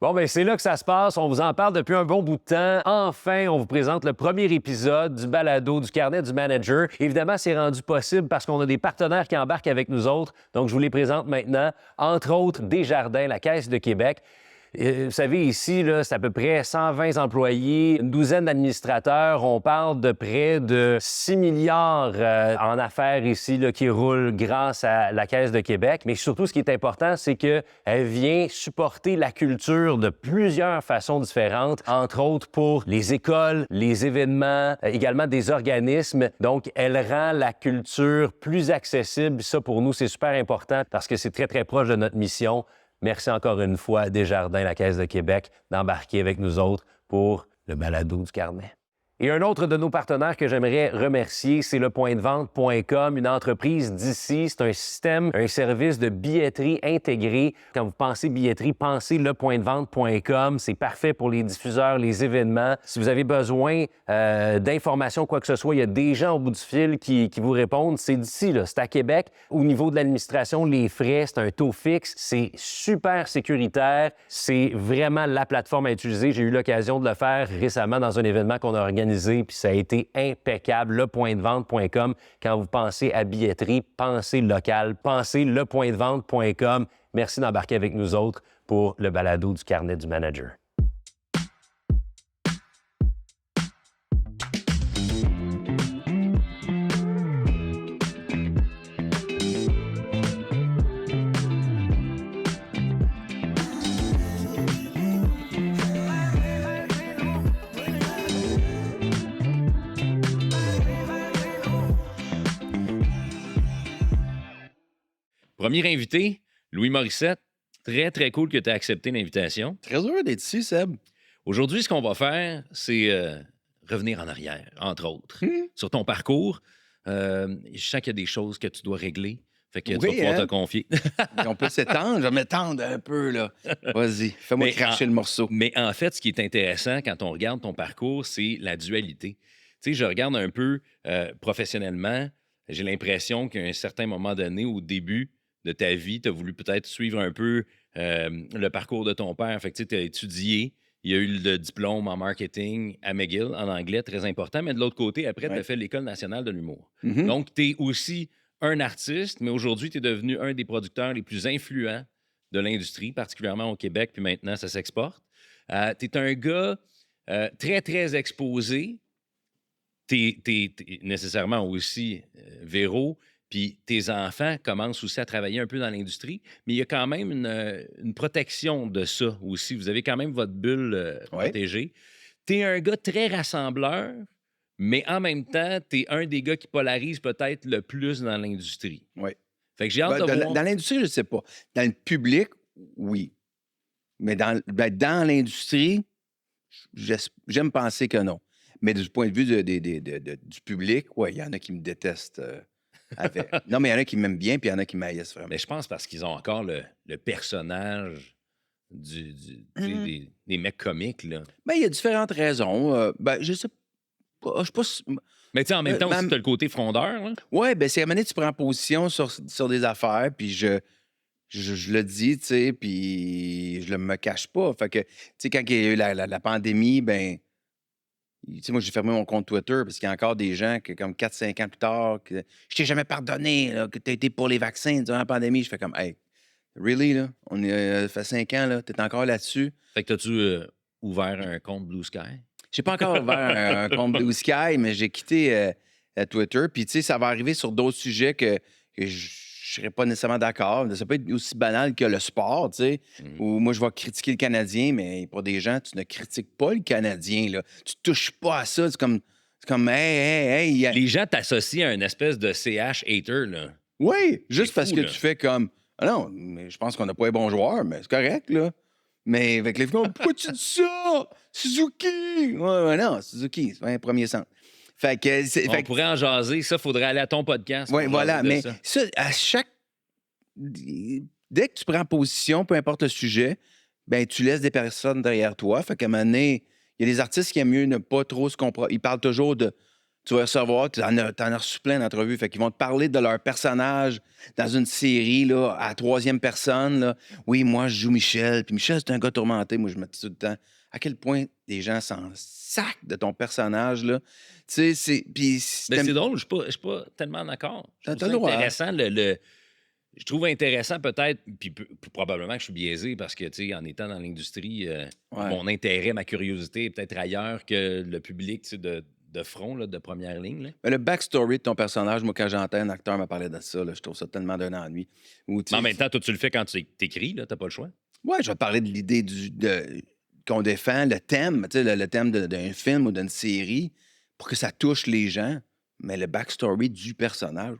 Bon, bien, c'est là que ça se passe. On vous en parle depuis un bon bout de temps. Enfin, on vous présente le premier épisode du balado du carnet du manager. Évidemment, c'est rendu possible parce qu'on a des partenaires qui embarquent avec nous autres. Donc, je vous les présente maintenant. Entre autres, Desjardins, la Caisse de Québec. Vous savez, ici, là, c'est à peu près 120 employés, une douzaine d'administrateurs. On parle de près de 6 milliards en affaires ici là, qui roulent grâce à la Caisse de Québec. Mais surtout, ce qui est important, c'est qu'elle vient supporter la culture de plusieurs façons différentes, entre autres pour les écoles, les événements, également des organismes. Donc, elle rend la culture plus accessible. Ça, pour nous, c'est super important parce que c'est très, très proche de notre mission. Merci encore une fois à Desjardins, la Caisse de Québec, d'embarquer avec nous autres pour le balado du carnet. Et un autre de nos partenaires que j'aimerais remercier, c'est lepointdevente.com, une entreprise d'ici. C'est un système, un service de billetterie intégré. Quand vous pensez billetterie, pensez lepointdevente.com. C'est parfait pour les diffuseurs, les événements. Si vous avez besoin d'informations, quoi que ce soit, il y a des gens au bout du fil qui vous répondent. C'est d'ici, là. C'est à Québec. Au niveau de l'administration, les frais, c'est un taux fixe. C'est super sécuritaire. C'est vraiment la plateforme à utiliser. J'ai eu l'occasion de le faire récemment dans un événement qu'on a organisé. Puis ça a été impeccable. Lepointdevente.com. Quand vous pensez à billetterie, pensez local, pensez lepointdevente.com. Merci d'embarquer avec nous autres pour le balado du carnet du manager. Premier invité, Louis Morissette. Très, très cool que tu aies accepté l'invitation. Très heureux d'être ici, Seb. Aujourd'hui, ce qu'on va faire, c'est revenir en arrière, entre autres, sur ton parcours. Je sens qu'il y a des choses que tu dois régler. Fait que tu vas pouvoir te confier. On peut s'étendre. Je vais m'étendre un peu, là. Vas-y, fais-moi cracher le morceau. Mais en fait, ce qui est intéressant quand on regarde ton parcours, c'est la dualité. Tu sais, je regarde un peu professionnellement. J'ai l'impression qu'à un certain moment donné, au début de ta vie, tu as voulu peut-être suivre un peu le parcours de ton père. Fait que tu as étudié. Il y a eu le diplôme en marketing à McGill, en anglais, très important. Mais de l'autre côté, après, tu as fait l'École nationale de l'humour. Donc, tu es aussi un artiste, mais aujourd'hui, tu es devenu un des producteurs les plus influents de l'industrie, particulièrement au Québec, puis maintenant, ça s'exporte. Tu es un gars très, très exposé. Tu es nécessairement aussi Véro, puis tes enfants commencent aussi à travailler un peu dans l'industrie, mais il y a quand même une protection de ça aussi. Vous avez quand même votre bulle protégée. Tu es un gars très rassembleur, mais en même temps, tu es un des gars qui polarise peut-être le plus dans l'industrie. Oui. Fait que j'ai hâte de voir. Dans l'industrie, je ne sais pas. Dans le public, oui. Mais dans l'industrie, j'aime penser que non. Mais du point de vue du public, oui, il y en a qui me détestent. Non, mais il y en a qui m'aiment bien, puis il y en a qui m'haïssent vraiment. Mais je pense parce qu'ils ont encore le personnage des mecs comiques, là. Mais il y a différentes raisons. Je sais pas. Je sais pas. Mais tu sais, en même temps, aussi, tu as le côté frondeur, là. Oui, bien, c'est à un moment donné, tu prends position sur des affaires, puis je le dis, tu sais, puis je ne me cache pas. Fait que, tu sais, quand il y a eu la pandémie, ben, tu sais, moi, j'ai fermé mon compte Twitter parce qu'il y a encore des gens que, comme 4-5 ans plus tard, que je t'ai jamais pardonné, là, que tu as été pour les vaccins durant la pandémie. Je fais comme, hey, really, là? Ça fait 5 ans, là, tu es encore là-dessus. Fait que t'as-tu ouvert un compte Blue Sky? J'ai pas encore ouvert un compte Blue Sky, mais j'ai quitté Twitter. Puis, tu sais, ça va arriver sur d'autres sujets que je serais pas nécessairement d'accord. Ça peut être aussi banal que le sport, tu sais, où moi, je vais critiquer le Canadien, mais pour des gens, tu ne critiques pas le Canadien, là. Tu touches pas à ça. C'est comme hey. Les gens t'associent à une espèce de CH hater, là. Oui, juste fou, parce que là. tu fais comme, ah non, mais je pense qu'on n'a pas les bons joueurs, mais c'est correct, là. Mais avec les filles, pourquoi tu dis ça? Suzuki! Ouais, non, Suzuki, c'est pas un premier centre. Fait que, On pourrait en jaser. Ça, faudrait aller à ton podcast. Oui, voilà. Mais ça, à chaque. Dès que tu prends position, peu importe le sujet, ben tu laisses des personnes derrière toi. Fait qu'à un moment donné, il y a des artistes qui aiment mieux ne pas trop se comprendre. Ils parlent toujours de tu vas recevoir, t'en as reçu plein d'entrevues. Fait qu'ils vont te parler de leur personnage dans une série, là, à la troisième personne, là. Oui, moi, je joue Michel. Puis Michel, c'est un gars tourmenté. Moi, je me dis tout le temps à quel point les gens s'en sacent de ton personnage, là. Tu sais, c'est. Puis, Mais c'est drôle, je suis pas tellement d'accord. Je T'as trouve le ça droit. intéressant, je trouve intéressant peut-être, puis probablement que je suis biaisé parce que, tu sais, en étant dans l'industrie, Ouais. mon intérêt, ma curiosité est peut-être ailleurs que le public, tu sais, de front, là, de première ligne. Là. Mais le backstory de ton personnage, moi, quand j'entends un acteur me parler de ça, là, je trouve ça tellement d'un ennui. Ou, tu Mais en sais, même temps, toi, tu le fais quand tu t'écris, là, t'as pas le choix. ouais, je vais parler de l'idée qu'on défend, le thème, tu sais, le thème d'un film ou d'une série, pour que ça touche les gens, mais le backstory du personnage.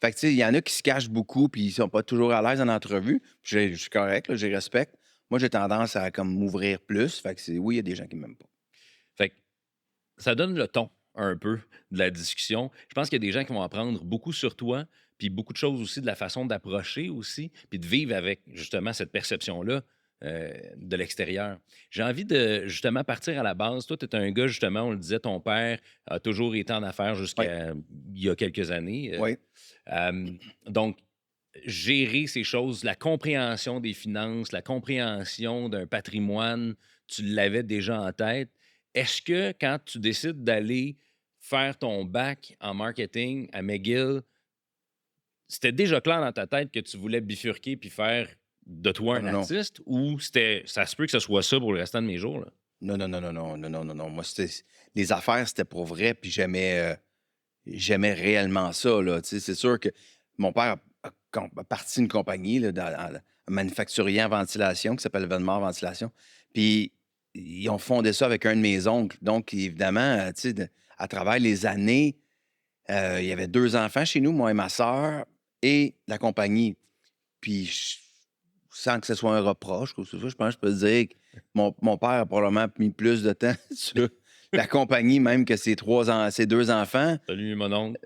Fait que, tu sais, il y en a qui se cachent beaucoup puis ils sont pas toujours à l'aise en entrevue. Je suis correct, là, je les respecte. Moi, j'ai tendance à comme m'ouvrir plus. Fait que oui, il y a des gens qui m'aiment pas. Fait que ça donne le ton un peu de la discussion. Je pense qu'il y a des gens qui vont apprendre beaucoup sur toi, puis beaucoup de choses aussi de la façon d'approcher aussi, puis de vivre avec justement cette perception-là de l'extérieur. J'ai envie de justement partir à la base. Toi, tu es un gars, justement, on le disait, ton père a toujours été en affaires Oui, jusqu'à il y a quelques années. oui. Donc, gérer ces choses, la compréhension des finances, la compréhension d'un patrimoine, tu l'avais déjà en tête. Est-ce que quand tu décides d'aller faire ton bac en marketing à McGill, c'était déjà clair dans ta tête que tu voulais bifurquer puis faire de toi Non, un non, non. artiste ou ça se peut que ce soit ça pour le restant de mes jours? Là? Non, non, non, non, non, non, non, non, non. Moi, les affaires, c'était pour vrai, puis j'aimais réellement ça, là. Tu sais, c'est sûr que mon père a parti une compagnie, là, un manufacturier en ventilation qui s'appelle Venmar Ventilation. Puis ils ont fondé ça avec un de mes oncles. Donc, évidemment, tu sais, à travers les années, il y avait 2 enfants chez nous, moi et ma sœur, et la compagnie. Puis, sans que ce soit un reproche, ou ce soit, je pense que je peux te dire que mon père a probablement mis plus de temps sur la compagnie même que ses 2 enfants. Salut, mon oncle.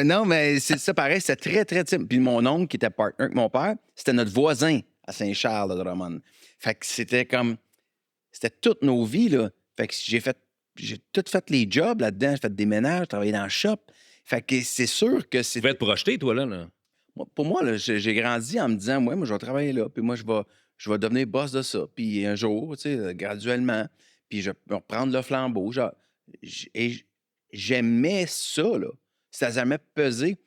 Non, mais c'est ça, pareil, c'était très, très simple. Puis mon oncle, qui était partner avec mon père, c'était notre voisin à Saint-Charles de Drummond. Fait que c'était toutes nos vies, là. Fait que j'ai tout fait les jobs là-dedans. J'ai fait des ménages, travaillé dans le shop. Fait que c'est sûr que Tu vas te projeter, toi, là. pour moi, là, j'ai grandi en me disant, moi, je vais travailler là, puis moi, je vais devenir boss de ça. Puis un jour, tu sais, graduellement, puis je vais reprendre le flambeau. Et j'aimais ça, là. Ça n'a jamais pesé.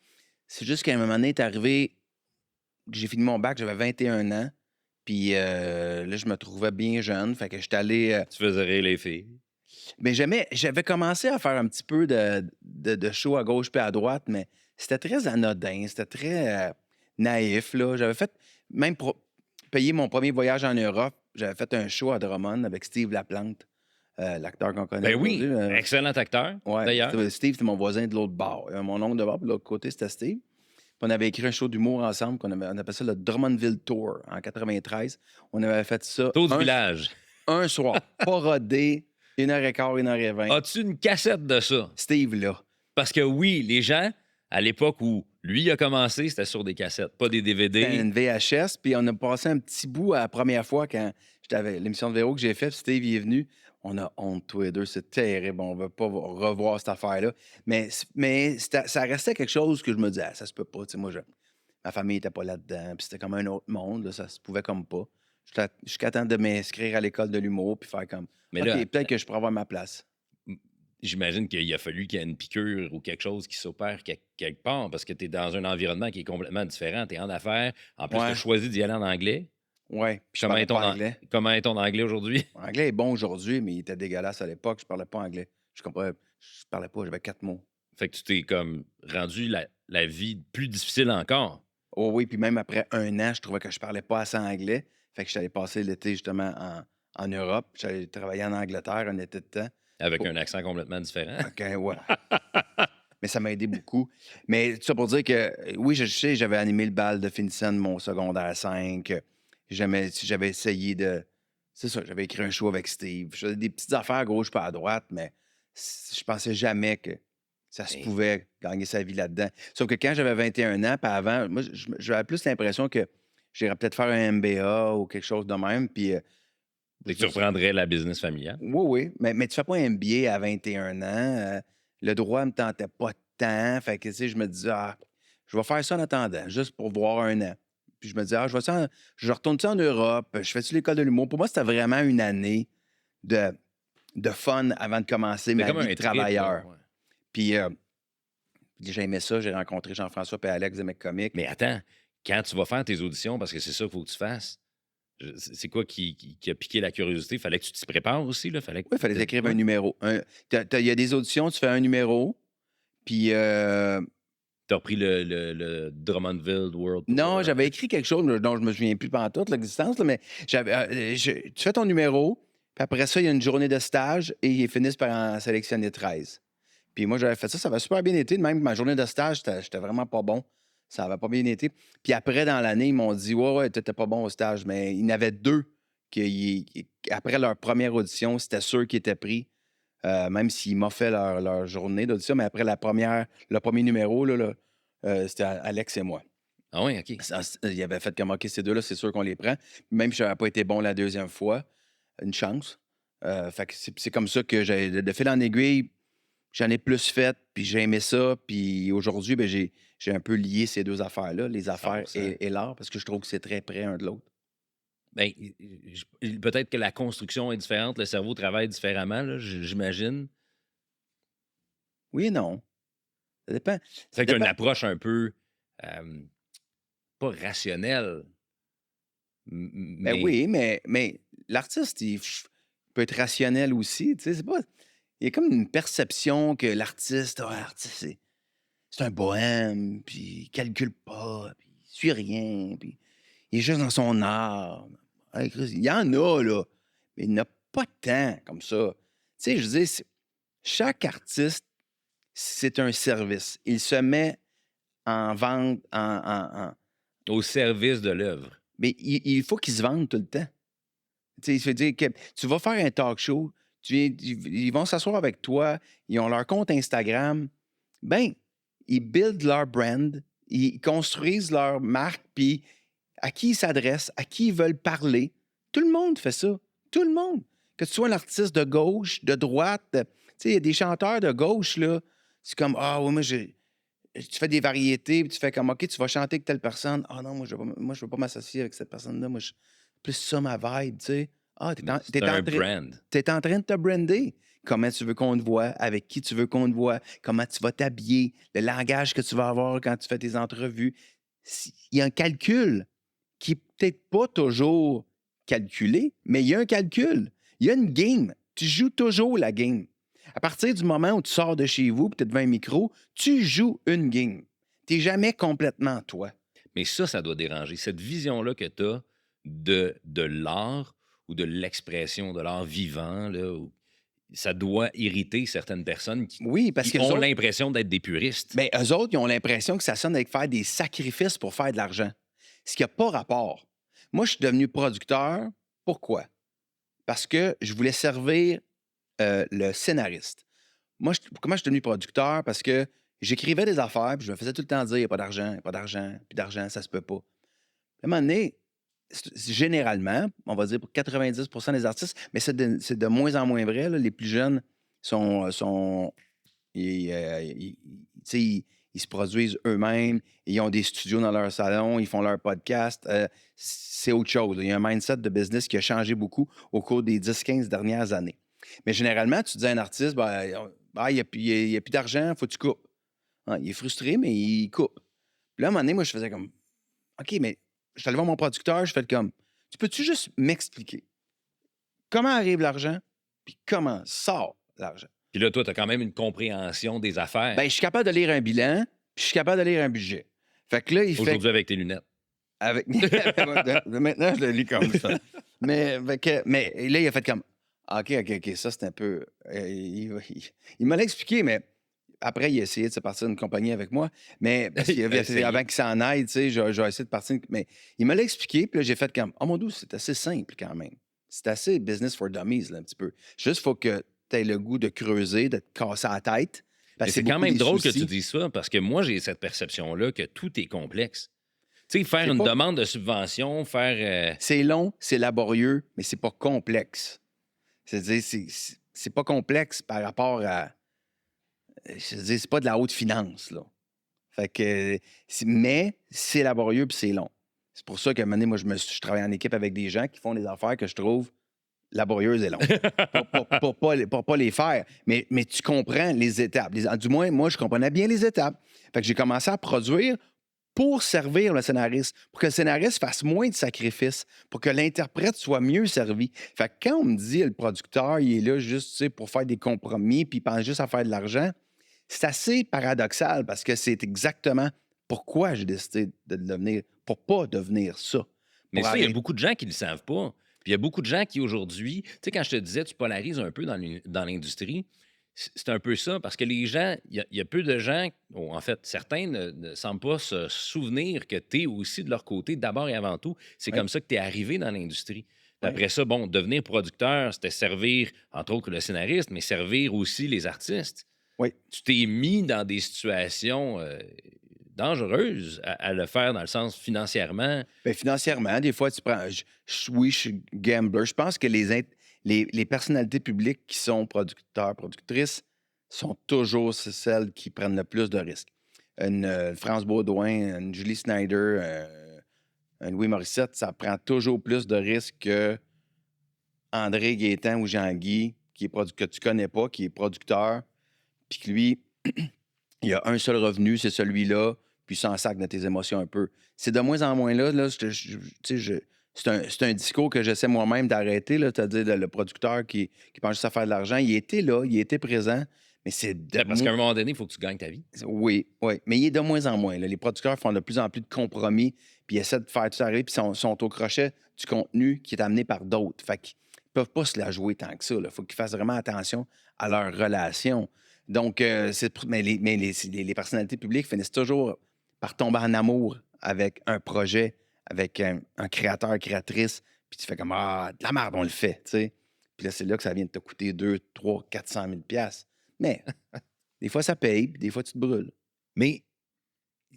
C'est juste qu'à un moment donné, est arrivé, que j'ai fini mon bac, j'avais 21 ans, puis là, je me trouvais bien jeune. Fait que j'étais allé. Tu faisais rire les filles. Mais j'avais commencé à faire un petit peu de show à gauche puis à droite, mais c'était très anodin, c'était très naïf, là. J'avais fait, même pour payer mon premier voyage en Europe, j'avais fait un show à Drummond avec Steve Laplante, l'acteur qu'on connaît Ben oui, aujourd'hui. excellent acteur, Ouais, d'ailleurs. Steve, c'était mon voisin de l'autre bord. Mon oncle de bord, puis de l'autre côté, c'était Steve. Puis on avait écrit un show d'humour ensemble, on appelait ça le Drummondville Tour en 93. On avait fait ça Taux du village. un soir, pas rodé, 1h15, 1h20. As-tu une cassette de ça? Steve, là. Parce que oui, les gens, à l'époque où lui a commencé, c'était sur des cassettes, pas des C'était DVD. une VHS, puis on a passé un petit bout à la première fois quand j'étais avec l'émission de Véro que j'ai faite, puis Steve il est venu. On a honte, tous les deux, c'est terrible, on ne veut pas revoir cette affaire-là. Mais ça restait quelque chose que je me disais, ah, ça se peut pas. Tu sais, ma famille n'était pas là-dedans, puis c'était comme un autre monde, là, ça se pouvait comme pas. Jusqu'à temps de m'inscrire à l'école de l'humour, puis faire comme, Mais OK, là, peut-être que je pourrais avoir ma place. j'imagine qu'il a fallu qu'il y ait une piqûre ou quelque chose qui s'opère quelque part parce que tu es dans un environnement qui est complètement différent. Tu es en affaires. En plus, tu as Ouais, choisi d'y aller en anglais. ouais, puis je Comment parlais est ton, pas anglais. comment est ton anglais aujourd'hui? Mon anglais est bon aujourd'hui, mais il était dégueulasse à l'époque, je parlais pas anglais. Je parlais pas, j'avais 4 mots. Fait que tu t'es comme rendu la vie plus difficile encore. Oh oui, puis même après 1 an, je trouvais que je parlais pas assez anglais. Fait que j'allais passer l'été justement en Europe. J'allais travailler en Angleterre un été de temps. Avec Pour- un accent complètement différent. OK, ouais. Mais ça m'a aidé beaucoup. Mais tout ça pour dire que, oui, je sais, j'avais animé le bal de finissant de mon secondaire 5. J'avais essayé de. C'est ça, j'avais écrit un show avec Steve. Je faisais des petites affaires à gauche pas à droite, mais je pensais jamais que ça se Mais pouvait gagner sa vie là-dedans. Sauf que quand j'avais 21 ans, puis avant, moi, j'avais plus l'impression que j'irais peut-être faire un MBA ou quelque chose de même. Puis, fait que tu reprendrais la business familiale. oui, oui. Mais tu fais pas un MBA à 21 ans. Le droit me tentait pas tant. Fait que, tu sais, je me disais, ah, je vais faire ça en attendant, juste pour voir un an. Puis je me disais, ah, je retourne-tu en Europe? Je fais-tu l'école de l'humour? Pour moi, c'était vraiment une année de, de fun avant de commencer C'est ma comme vie un de trip, là. travailleur. Ouais. Puis j'ai aimé ça. J'ai rencontré Jean-François et Alex de Comiques. Mais attends, quand tu vas faire tes auditions, parce que c'est ça qu'il faut que tu fasses, c'est quoi qui a piqué la curiosité? Fallait que tu t'y prépares aussi, là? Fallait que Oui, il fallait tu écrire un ouais. numéro. Il y a des auditions, tu fais un numéro. Puis T'as repris le Drummondville World Tour, non, là? j'avais écrit quelque chose dont je me souviens plus pantoute, l'existence, là, mais tu fais ton numéro, puis après ça, il y a une journée de stage et ils finissent par en sélectionner 13. Puis moi, j'avais fait ça, ça avait super bien été. Même ma journée de stage, j'étais vraiment pas bon. Ça avait pas bien été. Puis après, dans l'année, ils m'ont dit, ouais, t'étais pas bon au stage. Mais il y en avait deux qui, après leur première audition, c'était sûr qu'ils étaient pris. Même s'ils m'ont fait leur journée d'audition, mais après le premier numéro, c'était Alex et moi. Ah oui, OK. Il avait fait comme, OK, ces deux-là, c'est sûr qu'on les prend. Même si je n'avais pas été bon la deuxième fois, une chance. Fait que c'est comme ça que j'ai, de fil en aiguille, j'en ai plus fait, puis j'ai aimé ça. Puis aujourd'hui, ben, j'ai un peu lié ces deux affaires-là, les affaires 100%. et l'art, parce que je trouve que c'est très près un de l'autre. Ben, peut-être que la construction est différente, le cerveau travaille différemment, là, j'imagine. Oui et non. Ça dépend. Ça Fait que tu une dépend. approche un peu, hem, pas rationnelle, Ben mais oui, mais l'artiste, peut être rationnel aussi. Tu sais, c'est pas. Il y a comme une perception que l'artiste, ah, l'artiste, c'est un bohème, puis il calcule pas, puis il suit rien, puis il est juste dans son art. Hey, Chris, il y en a, là, mais il n'y en a pas tant comme ça. Tu sais, je dis, chaque artiste, c'est un service. Il se met en vente, au service de l'œuvre. mais il faut qu'il se vende tout le temps. Tu sais, il se fait dire que tu vas faire un talk show, ils vont s'asseoir avec toi, ils ont leur compte Instagram. Ben, ils buildent leur brand, ils construisent leur marque, puis à qui ils s'adressent, à qui ils veulent parler. Tout le monde fait ça. Tout le monde. Que tu sois un artiste de gauche, de droite, tu sais, il y a des chanteurs de gauche, là. C'est comme, ah, ouais, tu fais des variétés, puis tu fais comme, OK, tu vas chanter avec telle personne. Ah non, moi, je veux pas m'associer avec cette personne-là. Plus ça ma vibe, tu sais. Ah, C'est un brand. t'es en train de te brander. Comment tu veux qu'on te voit, avec qui tu veux qu'on te voit, comment tu vas t'habiller, le langage que tu vas avoir quand tu fais tes entrevues. Il y a un calcul qui est peut-être pas toujours calculé, mais il y a un calcul. Il y a une game. Tu joues toujours la game. À partir du moment où tu sors de chez vous et tu es devant un micro, tu joues une game. Tu n'es jamais complètement toi. Mais ça doit déranger. Cette vision-là que tu as de l'art ou de l'expression de l'art vivant, là, ça doit irriter certaines personnes Oui, parce qui que ont l'impression d'être des puristes. ben, eux autres, ils ont l'impression que ça sonne avec faire des sacrifices pour faire de l'argent. Ce qui n'a pas rapport. Moi, je suis devenu producteur. Pourquoi? Parce que je voulais servir le scénariste. Moi, comment je suis devenu producteur? Parce que j'écrivais des affaires, puis je me faisais tout le temps dire, il n'y a pas d'argent, il n'y a pas d'argent, puis d'argent, ça se peut pas. À un moment donné, généralement, on va dire pour 90 des artistes, mais c'est de moins en moins vrai, là, les plus jeunes sont tu sais, ils se produisent eux-mêmes, ils ont des studios dans leur salon, ils font leur podcast. C'est autre chose. Il y a un mindset de business qui a changé beaucoup au cours des 10-15 dernières années. Mais généralement, tu dis à un artiste, ben, il n'y a plus d'argent, il faut que tu coupes. Ah, il est frustré, mais il coupe. Puis là, à un moment donné, moi, je faisais comme, OK, mais je suis allé voir mon producteur, je fais comme, tu peux-tu juste m'expliquer comment arrive l'argent, puis comment sort l'argent? Puis là, toi, tu as quand même une compréhension des affaires. Ben, je suis capable de lire un bilan, puis je suis capable de lire un budget. Fait que là, il fait. Aujourd'hui, avec tes lunettes. Avec... Maintenant, je le lis comme ça. mais là, il a fait comme. OK, ça, c'est un peu. Il me l'a expliqué, mais après, il a essayé de se partir d'une compagnie avec moi. Mais parce qu'il avait Essayé. avant qu'il s'en aille, tu sais, j'ai essayé de partir. Mais il me l'a expliqué, puis là, j'ai fait comme. Oh mon Dieu, c'est assez simple quand même. C'est assez business for dummies, là, un petit peu. Juste, il faut que tu aies le goût de creuser, de te casser la tête. Mais c'est quand même drôle que tu dises ça, parce que moi, j'ai cette perception-là que tout est complexe. Tu sais, faire une demande de subvention, faire... C'est long, c'est laborieux, mais c'est pas complexe. C'est-à-dire, c'est pas complexe par rapport à... je veux dire, c'est pas de la haute finance, là. Fait que, mais c'est laborieux puis c'est long. C'est pour ça qu'à un moment donné, moi, je travaille en équipe avec des gens qui font des affaires que je trouve laborieuses et longues. Pour pas les faire. Mais tu comprends les étapes. Du moins, moi, je comprenais bien les étapes. Fait que j'ai commencé à produire pour servir le scénariste, pour que le scénariste fasse moins de sacrifices, pour que l'interprète soit mieux servi. Fait que quand on me dit le producteur, il est là juste tu sais, pour faire des compromis puis il pense juste à faire de l'argent, c'est assez paradoxal parce que c'est exactement pourquoi j'ai décidé de le devenir, pour pas devenir ça. Mais Pour ça, il y a arrêter. beaucoup de gens qui ne le savent pas. Puis il y a beaucoup de gens qui, aujourd'hui, tu sais, quand je te disais, tu polarises un peu dans l'industrie, c'est un peu ça, parce que les gens, il y a peu de gens, ou en fait, certains ne semblent pas se souvenir que tu es aussi de leur côté, d'abord et avant tout. C'est Oui, comme ça que tu es arrivé dans l'industrie. Puis oui, après ça, bon, devenir producteur, c'était servir, entre autres, le scénariste, mais servir aussi les artistes. oui. Tu t'es mis dans des situations dangereuses à le faire, dans le sens financièrement. Bien, financièrement, des fois, tu prends. Oui, je suis gambler. Je pense que les personnalités publiques qui sont producteurs, productrices sont toujours celles qui prennent le plus de risques. Une France Baudouin, une Julie Snyder, un Louis Morissette, ça prend toujours plus de risques que André Gaétan ou Jean-Guy, que tu connais pas, qui est producteur, puis que lui, il y a un seul revenu, c'est celui-là, puis s'en sac de tes émotions un peu. C'est de moins en moins là, tu sais, c'est un discours que j'essaie moi-même d'arrêter, là, c'est-à-dire le producteur qui pense juste à faire de l'argent. Il était là, il était présent, mais c'est de Ben, parce qu'à un moment donné, il faut que tu gagnes ta vie. oui, oui, mais il est de moins en moins. Là. Les producteurs font de plus en plus de compromis, puis ils essaient de faire tout ça arriver, puis sont au crochet du contenu qui est amené par d'autres. Fait qu'ils peuvent pas se la jouer tant que ça. Il faut qu'ils fassent vraiment attention à leur relation. Donc, les personnalités publiques finissent toujours par tomber en amour avec un projet, avec un créateur, créatrice, puis tu fais comme Ah, de la merde, on le fait, tu sais. Puis là, c'est là que ça vient de te coûter 2, 3, 400 000 piastres. Mais des fois, ça paye, puis des fois, tu te brûles. Mais,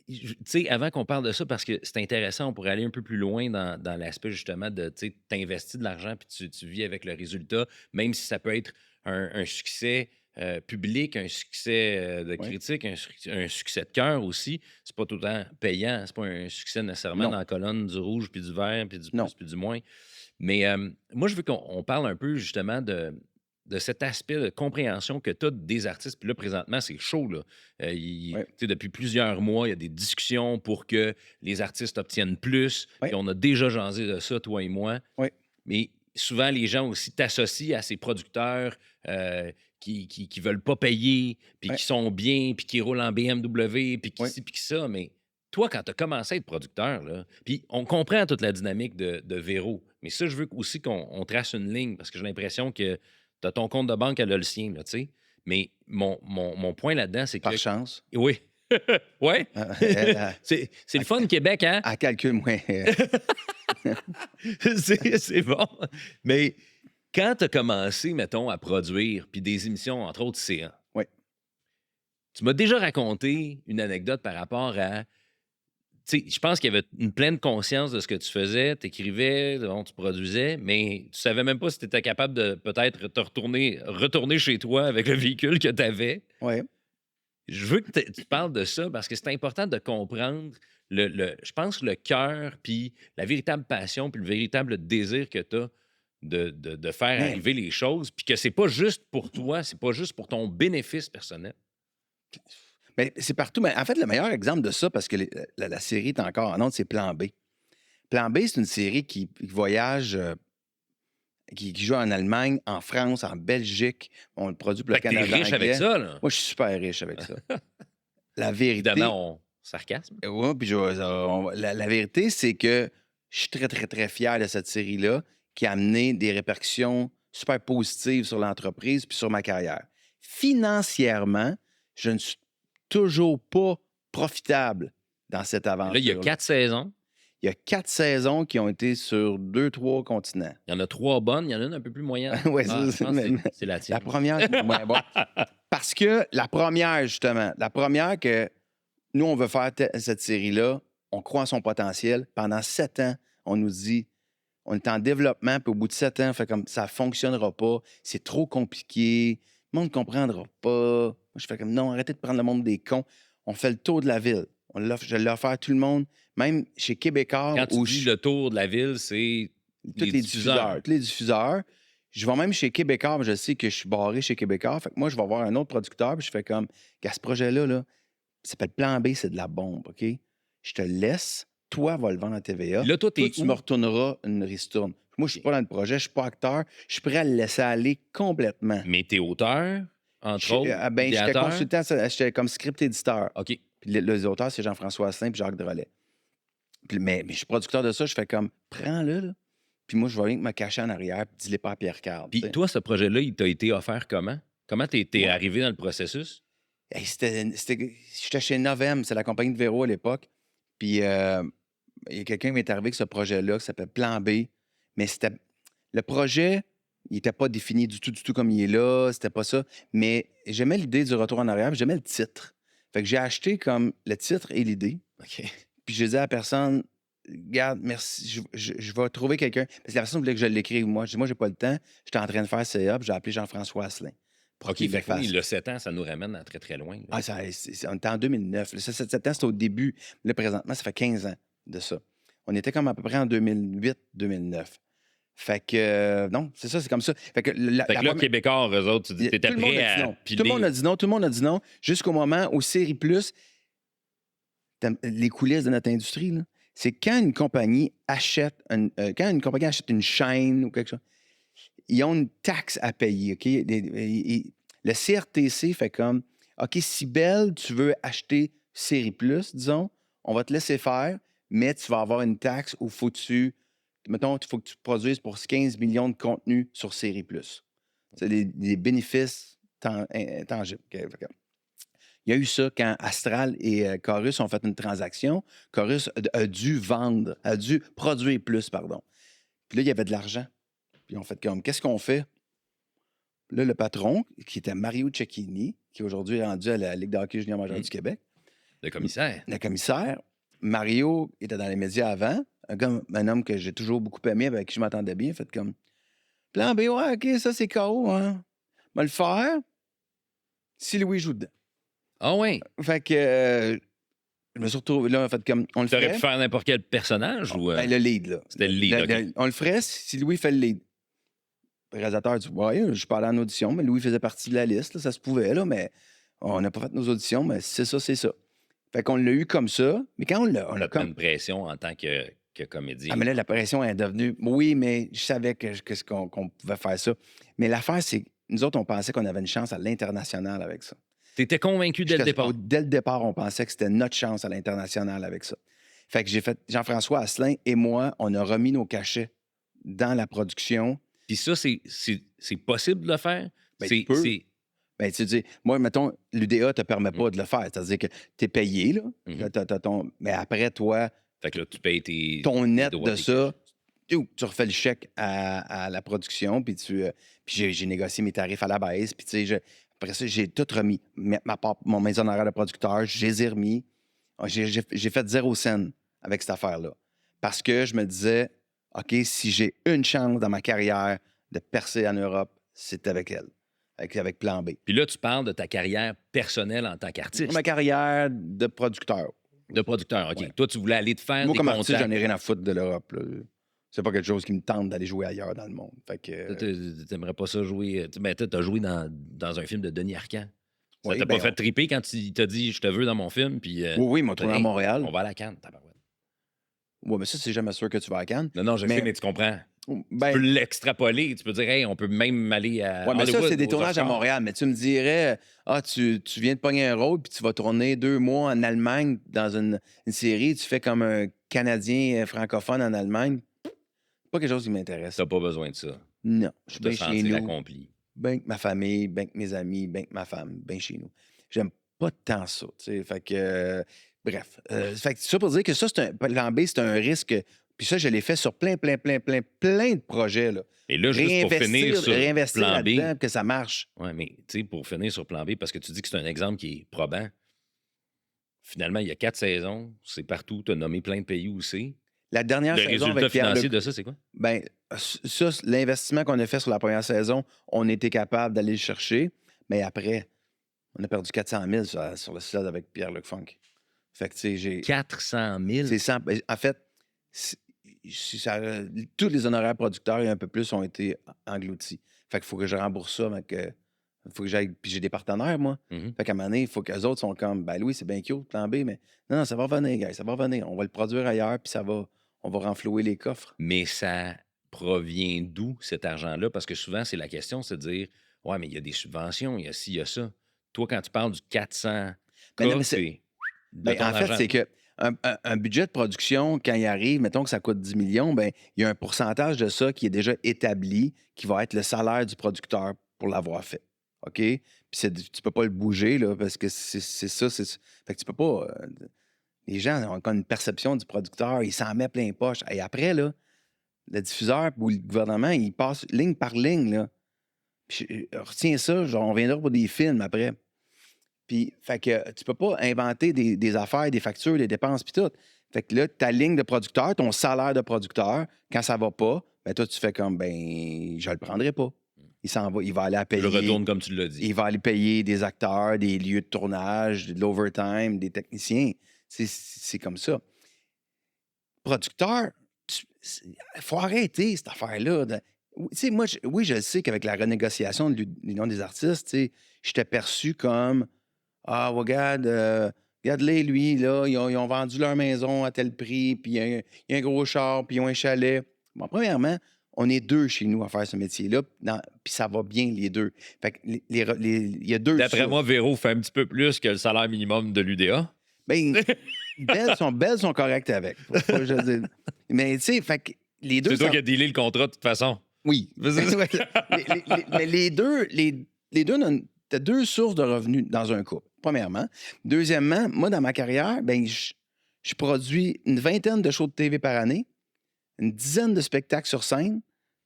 tu sais, avant qu'on parle de ça, parce que c'est intéressant, on pourrait aller un peu plus loin dans l'aspect justement de, tu sais, t'investis de l'argent puis tu vis avec le résultat, même si ça peut être un succès public, un succès de Oui. critique, un succès de cœur aussi. C'est pas tout le temps payant, c'est pas un succès nécessairement Non, dans la colonne du rouge puis du vert puis du non. plus puis du moins. Mais moi, je veux qu'on parle un peu justement de cet aspect de compréhension que tu as des artistes. Puis là, présentement, c'est chaud. Là. Oui, Tu sais, depuis plusieurs mois, il y a des discussions pour que les artistes obtiennent plus. oui, Puis on a déjà jasé de ça, toi et moi. oui, Mais souvent, les gens aussi t'associent à ces producteurs qui veulent pas payer, puis oui, qui sont bien, puis qui roulent en BMW, puis qui oui. ci, puis qui ça. Mais toi, quand tu as commencé à être producteur, là, puis on comprend toute la dynamique de Véro, mais ça, je veux aussi qu'on trace une ligne, parce que j'ai l'impression que tu as ton compte de banque, elle a le sien, là, tu sais. Mais mon point là-dedans, c'est que... Par chance. Oui. Ouais. Elle, C'est le fun, Québec, hein? elle calcule moins. C'est bon. Mais quand tu as commencé, mettons, à produire, puis des émissions, entre autres CA, Oui, tu m'as déjà raconté une anecdote par rapport à. Tu sais, je pense qu'il y avait une pleine conscience de ce que tu faisais, tu écrivais, tu produisais, mais tu savais même pas si tu étais capable de peut-être te retourner chez toi avec le véhicule que tu avais. oui. Je veux que tu parles de ça parce que c'est important de comprendre je pense, le cœur, puis la véritable passion, puis le véritable désir que tu as de faire Mais, arriver les choses, puis que c'est pas juste pour toi, c'est pas juste pour ton bénéfice personnel. mais c'est partout. Mais en fait, le meilleur exemple de ça, parce que la série est encore en ondes, c'est Plan B. Plan B, c'est une série qui voyage, qui joue en Allemagne, en France, en Belgique. On le produit pour le Fait que t'es Canada riche avec anglais. ça, là. Moi, je suis super riche avec ça. La vérité, Évidemment, sarcasme. ouais, puis la vérité, c'est que je suis très, très, très fier de cette série-là qui a amené des répercussions super positives sur l'entreprise puis sur ma carrière. Financièrement, je ne suis toujours pas profitable dans cette Là, il y a aventure. 4 saisons. Il y a 4 saisons qui ont été sur 2, 3 continents. Il y en a 3 bonnes, il y en a une un peu plus moyenne. Ouais, Ah, je pense que c'est la la tienne. première, c'est moins bon. Parce que la première, justement, la première que nous, on veut faire cette série-là, on croit en son potentiel. Pendant 7 ans, on nous dit, on est en développement, puis au bout de 7 ans, on fait comme ça ne fonctionnera pas, c'est trop compliqué, le monde ne comprendra pas. je fais comme, non, arrêtez de prendre le monde des cons. On fait le tour de la ville. Je l'ai offert à tout le monde, même chez Québécois. Quand tu dis le tour de la ville, c'est tous les diffuseurs. Tous les diffuseurs. Je vais même chez Québécois, je sais que je suis barré chez Québécois. Fait que moi, je vais voir un autre producteur, puis je fais comme, ce projet-là, là, ça s'appelle Plan B, c'est de la bombe, OK? Je te laisse, toi, va le vendre à TVA. Là, toi, tu me retourneras une ristourne. Moi, je suis pas dans le projet, je suis pas acteur, je suis prêt à le laisser aller complètement. Mais t'es auteur, entre autres, j'étais consultant, j'étais comme script éditeur. OK. Puis les auteurs, c'est Jean-François Asselin puis Jacques Drolet. Mais je suis producteur de ça, je fais comme, prends-le, là. Puis moi, je vais rien que me cacher en arrière, puis dis-les pas à Pierre Carl. Puis toi, ce projet-là, il t'a été offert comment? Comment t'es arrivé dans le processus? Hey, j'étais chez Novem, c'est la compagnie de Véro à l'époque. Puis il y a quelqu'un qui m'est arrivé avec ce projet-là qui s'appelle Plan B. Mais le projet, il n'était pas défini du tout comme il est là. C'était pas ça. Mais j'aimais l'idée du retour en arrière, puis j'aimais le titre. Fait que j'ai acheté comme le titre et l'idée. OK. Puis j'ai dit à la personne, regarde, merci, je vais trouver quelqu'un. Parce que la personne voulait que je l'écrive, moi. Je dis, moi, j'ai pas le temps. J'étais en train de faire CA, puis j'ai appelé Jean-François Asselin. OK, fait que il a 7 ans, ça nous ramène à très, très loin. Là. Ah, on était en 2009. Ça, 7 ans, c'était au début. Là, présentement, ça fait 15 ans de ça. On était comme à peu près en 2008-2009. Fait que, non, c'est ça, c'est comme ça. Fait que là, Québécois, eux autres, tu dis, t'étais prêt à piler. Tout le monde a dit non, jusqu'au moment où Série Plus, les coulisses de notre industrie, là, c'est quand une compagnie achète une chaîne ou quelque chose, ils ont une taxe à payer, OK? Le CRTC fait comme, OK, Cybelle, tu veux acheter Série Plus, disons, on va te laisser faire, mais tu vas avoir une taxe où faut que tu produises pour 15 millions de contenus sur Série Plus. C'est des bénéfices tangibles. Okay? Il y a eu ça quand Astral et Corus ont fait une transaction. Corus a dû produire plus, pardon. Puis là, il y avait de l'argent. Puis on fait comme, qu'est-ce qu'on fait? Là, le patron, qui était Mario Cecchini, qui aujourd'hui est rendu à la Ligue de hockey junior majeure du Québec. Le commissaire. Le commissaire. Mario était dans les médias avant. Un homme que j'ai toujours beaucoup aimé, avec qui je m'entendais bien. Fait comme, Plan B, ouais, OK, ça, c'est KO, hein. On va le faire si Louis joue dedans. Ah oui? Fait que je me suis retrouvé là, en fait, comme on le ferait. T'aurais pu faire n'importe quel personnage ou... Ben, le lead, là. C'était le lead, OK. On le ferait si Louis fait le lead. Le réalisateur dit, ouais, je suis pas allé en audition, mais Louis faisait partie de la liste, là, ça se pouvait, là, mais on n'a pas fait nos auditions, mais c'est ça, c'est ça. Fait qu'on l'a eu comme ça, mais quand on l'a comme une pression en tant que comédien. Ah, mais là, la pression est devenue, oui, mais je savais qu'on pouvait faire ça. Mais l'affaire, c'est que nous autres, on pensait qu'on avait une chance à l'international avec ça. T'étais convaincu dès le départ? Dès le départ, on pensait que c'était notre chance à l'international avec ça. Fait que j'ai fait Jean-François Asselin et moi, on a remis nos cachets dans la production. Puis ça, c'est possible de le faire? Ben, tu peux. Ben, tu dis, moi, mettons, l'UDA ne te permet pas de le faire. C'est-à-dire que tu es payé, là. Mais après, toi, fait que là, tu payes ton net de ça, tu refais le chèque à la production, puis j'ai négocié mes tarifs à la baisse, puis tu sais, après ça, j'ai tout remis. Mon maison honoraire de producteur, je les ai remis. J'ai fait 0 cent avec cette affaire-là. Parce que je me disais, OK, si j'ai une chance dans ma carrière de percer en Europe, c'est avec elle, avec Plan B. Puis là, tu parles de ta carrière personnelle en tant qu'artiste. Ma carrière de producteur. De producteur, OK. Ouais. Toi, tu voulais aller te faire moi, des comme contacts. artiste, j'en ai rien à foutre de l'Europe. C'est pas quelque chose qui me tente d'aller jouer ailleurs dans le monde. Fait que... T'aimerais pas ça jouer... Ben, t'as joué dans un film de Denis Arcand. Ça oui, t'a pas fait triper quand il t'a dit « Je te veux dans mon film ». Puis oui, il m'a trouvé à Montréal. On va à la Cannes, tabarouette. Oui, mais ça, c'est jamais sûr que tu vas à Cannes. Non, je sais, mais tu comprends. Ben, tu peux l'extrapoler. Tu peux dire, hey, on peut même aller à. Oui, mais ça, c'est des tournages à Montréal. Mais tu me dirais, tu viens de pogner un rôle, puis tu vas tourner 2 mois en Allemagne dans une série. Tu fais comme un Canadien francophone en Allemagne. C'est pas quelque chose qui m'intéresse. T'as pas besoin de ça. Non. Je suis bien chez nous. Accompli. Bien que ma famille, bien que mes amis, bien que ma femme, bien chez nous. J'aime pas tant ça. Tu sais, fait que. Bref. Fait que ça pour dire que ça, Plan B, c'est un risque. Puis ça, je l'ai fait sur plein de projets. Là. Et là, juste pour finir sur réinvestir Plan B, là-dedans, que ça marche. Oui, mais tu sais, pour finir sur Plan B, parce que tu dis que c'est un exemple qui est probant. Finalement, il y a 4 saisons, c'est partout, tu as nommé plein de pays où c'est. La dernière le saison résultat avec Pierre financier de ça, c'est quoi? Ben, ça, l'investissement qu'on a fait sur la première saison, on était capable d'aller le chercher. Mais après, On a perdu 400 000 sur le slot avec Pierre-Luc Funk. Fait que, tu sais, j'ai... 400 000? C'est 100... En fait, tous les honoraires producteurs et un peu plus ont été engloutis. Fait qu'il faut que je rembourse ça. Il faut que j'aille... Puis j'ai des partenaires, moi. Mhm. Fait qu'à un moment donné, il faut qu'eux autres sont comme, ben Louis, c'est bien cute, plan B, mais non, ça va revenir, gars, ça va revenir. On va le produire ailleurs, puis on va renflouer les coffres. Mais ça provient d'où cet argent-là? Parce que souvent, c'est la question, c'est de dire, ouais, mais il y a des subventions, il y a ci, il y a ça. Toi, quand tu parles du 400 Ben non, mais c'est de Ben, ton en fait, argent. c'est que un budget de production, quand il arrive, mettons que ça coûte 10 millions, ben, il y a un pourcentage de ça qui est déjà établi, qui va être le salaire du producteur pour l'avoir fait. OK? Puis tu peux pas le bouger, là, parce que c'est ça. Fait que tu peux pas. Les gens ont comme une perception du producteur, ils s'en mettent plein poche. Et après, là, le diffuseur ou le gouvernement, il passe ligne par ligne, là. Puis, retiens ça, genre, on viendra pour des films après. Puis, fait que tu peux pas inventer des affaires, des factures, des dépenses, puis tout. Fait que là, ta ligne de producteur, ton salaire de producteur, quand ça va pas, ben toi, tu fais comme, ben, je le prendrai pas. Il s'en va, il va aller à Je payer. le retourne comme tu l'as dit. Il va aller payer des acteurs, des lieux de tournage, de l'overtime, des techniciens. C'est comme ça. Producteur, il faut arrêter cette affaire-là. Tu sais, moi, oui, je sais qu'avec la renégociation de l'Union des artistes, tu sais, j'étais perçu comme ah, regarde, regarde-les, lui, là, ils ont vendu leur maison à tel prix, puis il y a un gros char, puis ils ont un chalet. Bon, premièrement, on est deux chez nous à faire ce métier-là, puis ça va bien, les deux. Fait que il y a deux D'après sources. moi, Véro fait un petit peu plus que le salaire minimum de l'UDA. Ben, belles sont correctes avec. Faut que je dise. Mais tu sais, fait que les deux... C'est toi ça- qui as dealé le contrat de toute façon. Oui. Vas-y. Ouais, mais les deux, t'as deux sources de revenus dans un couple, premièrement. Deuxièmement, moi, dans ma carrière, ben, je produis une vingtaine de shows de TV par année, une dizaine de spectacles sur scène,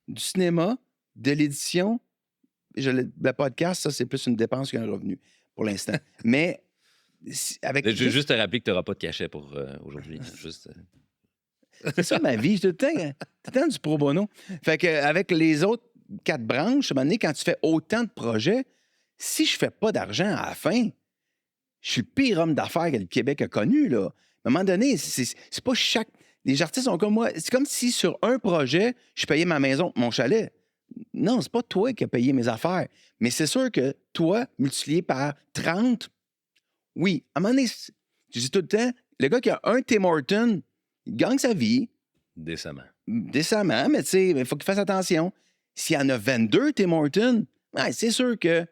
du cinéma, de l'édition. Le podcast, ça, c'est plus une dépense qu'un revenu pour l'instant. Mais avec... Je veux juste te rappeler que tu n'auras pas de cachet pour aujourd'hui. Juste, C'est ça ma vie, tout le temps du pro bono. Fait qu'avec les autres 4 branches, à un moment donné, quand tu fais autant de projets, si je fais pas d'argent à la fin, je suis le pire homme d'affaires que le Québec a connu, là. À un moment donné, c'est pas chaque... Les artistes sont comme moi. C'est comme si sur un projet, je payais ma maison, mon chalet. Non, c'est pas toi qui as payé mes affaires. Mais c'est sûr que toi, multiplié par 30, oui. À un moment donné, je dis tout le temps, le gars qui a un Tim Horton, il gagne sa vie décemment. décemment, mais tu sais, il faut qu'il fasse attention. S'il y en a 22, Tim Horton, ouais, c'est sûr que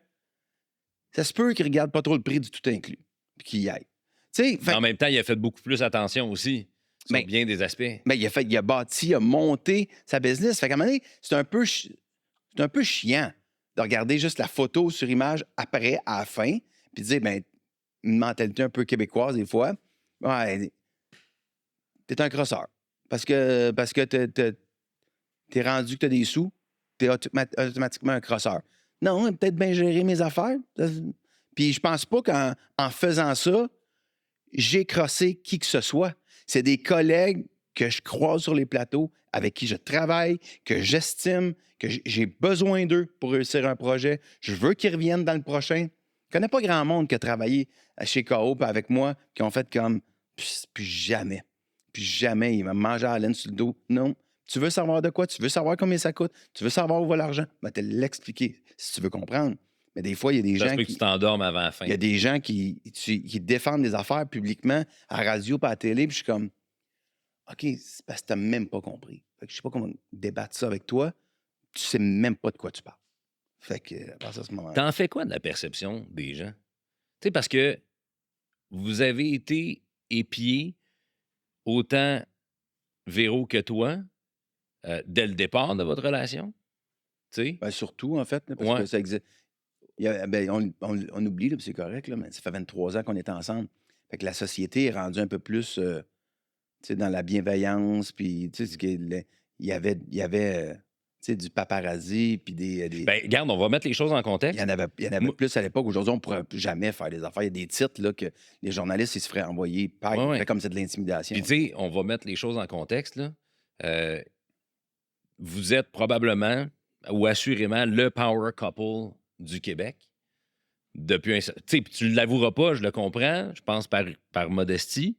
ça se peut qu'il ne regarde pas trop le prix du tout inclus, puis qu'il y aille. Tu sais, En même temps, il a fait beaucoup plus attention aussi sur Mais- bien des aspects. mais il a bâti, il a monté sa business. Fait qu'à un moment donné, c'est un peu chiant de regarder juste la photo sur image après, à la fin, puis de dire, ben, une mentalité un peu québécoise des fois. Ouais, t'es un crosseur. Parce que t'es rendu que t'as des sous, t'es automatiquement un crosseur. Non, peut-être bien gérer mes affaires. Puis je pense pas qu'en faisant ça, j'ai crossé qui que ce soit. C'est des collègues que je croise sur les plateaux, avec qui je travaille, que j'estime, que j'ai besoin d'eux pour réussir un projet. Je veux qu'ils reviennent dans le prochain. Je connais pas grand monde qui a travaillé chez K.O. avec moi, qui ont fait comme puis jamais. Puis jamais, il m'a mangé à la laine sur le dos. Non. Tu veux savoir de quoi? Tu veux savoir combien ça coûte? Tu veux savoir où va l'argent? Ben, te l'expliquer si tu veux comprendre. Mais des fois, il y a des Ça se gens peut que tu t'endormes avant la fin. il y a des gens qui défendent des affaires publiquement à la radio, pas à la télé, puis je suis comme OK, c'est parce que tu n'as même pas compris. Fait que je sais pas comment débattre ça avec toi. Tu sais même pas de quoi tu parles. Fait que, à partir de ce moment-là. T'en fais quoi de la perception des gens? Tu sais, parce que vous avez été épiés, autant Véro que toi, dès le départ de votre relation. Tu sais? Ben, surtout, en fait, là, parce Ouais. que ça existe. Ben, on oublie, là, puis c'est correct, là, mais ça fait 23 ans qu'on est ensemble. Fait que la société est rendue un peu plus tu sais, dans la bienveillance, puis tu sais, il y avait tu sais, du paparazzi, puis des... Ben, regarde, on va mettre les choses en Il contexte. y en avait Moi- plus à l'époque. Aujourd'hui, on ne pourrait plus jamais faire des affaires. Il y a des titres là, que les journalistes ils se feraient envoyer. Ouais. Comme c'est de l'intimidation. Puis, tu sais, on va mettre les choses en contexte. Là. Vous êtes probablement ou assurément le power couple du Québec. depuis un... Tu sais, tu ne l'avoueras pas, je le comprends, je pense par modestie,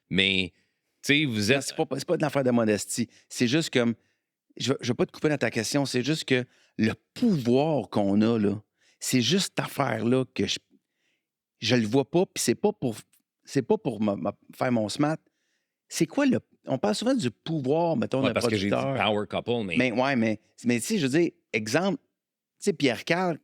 mais tu sais, vous Non, êtes... c'est pas de l'affaire de modestie. C'est juste comme. Je vais pas te couper dans ta question, c'est juste que le pouvoir qu'on a, là, c'est juste cette affaire-là que je le vois pas, puis c'est pas pour faire mon smart. C'est quoi le. On parle souvent du pouvoir, mettons, Ouais, d'un parce que j'ai dit producteur. power couple, mais... Mais ouais, mais tu sais, je veux dire, exemple, tu sais, Pierre Carl,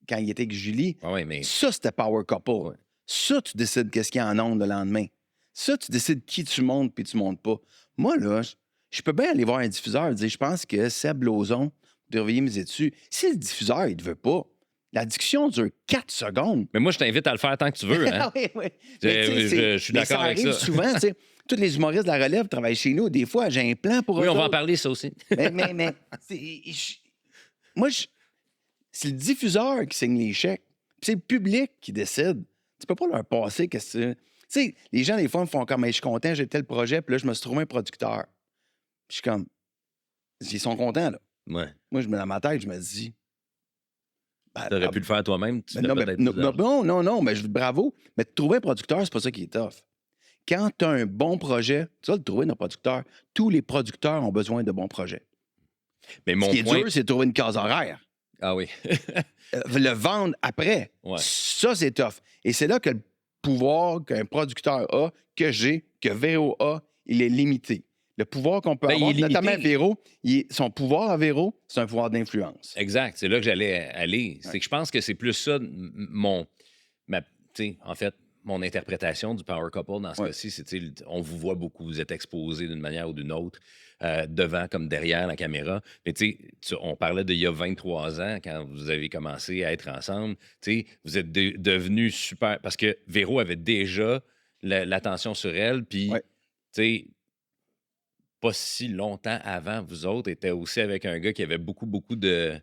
quand il était avec Julie, Ouais, mais... ça, c'était power couple. Ouais. Ça, tu décides qu'est-ce qu'il y a en ondes le lendemain. Ça, tu décides qui tu montes puis tu montes pas. Moi, là, je peux bien aller voir un diffuseur et dire, je pense que Seb Lauzon devrait miser dessus. Si le diffuseur, il ne veut pas, la discussion dure 4 secondes. Mais moi, je t'invite à le faire tant que tu veux, hein? Ah oui, oui. Je- Mais tu sais, je suis mais d'accord avec arrive ça. souvent, tu sais. Tous les humoristes de la relève travaillent chez nous. Des fois, j'ai un plan pour Oui, eux on va en autres. parler, ça aussi. Mais moi, c'est le diffuseur qui signe les chèques. Puis c'est le public qui décide. Tu peux pas leur passer que c'est. Tu sais, les gens, des fois, me font comme, hey, je suis content, j'ai tel projet, puis là, je me suis trouvé un producteur. Puis je suis comme, ils sont contents, là. Ouais. Moi, dans ma tête, je me dis. Ben, T'aurais pu le faire toi-même, tu ben fais non, mais, peut-être non, plus d'argent. non, mais bravo. Mais de trouver un producteur, c'est pas ça qui est tough. Quand tu as un bon projet, tu vas le trouver, notre producteur. Tous les producteurs ont besoin de bons projets. Mais Ce mon qui est point... dur, c'est de trouver une case horaire. Ah oui. Le vendre après. Ouais. Ça, c'est tough. Et c'est là que le pouvoir qu'un producteur a, que j'ai, que Véro a, il est limité. Le pouvoir qu'on peut Ben, il avoir, est limité. notamment Véro, son pouvoir à Véro, c'est un pouvoir d'influence. Exact. C'est là que j'allais aller. C'est que je pense que c'est plus ça, en fait, mon interprétation du power couple dans ce Ouais. cas-ci, c'est, tu sais, on vous voit beaucoup, vous êtes exposé d'une manière ou d'une autre, devant comme derrière la caméra. Mais tu sais, on parlait d'il y a 23 ans, quand vous avez commencé à être ensemble. Tu sais, vous êtes devenus super... Parce que Véro avait déjà l'attention sur elle, puis, Ouais. tu sais, pas si longtemps avant, vous autres étiez aussi avec un gars qui avait beaucoup, beaucoup de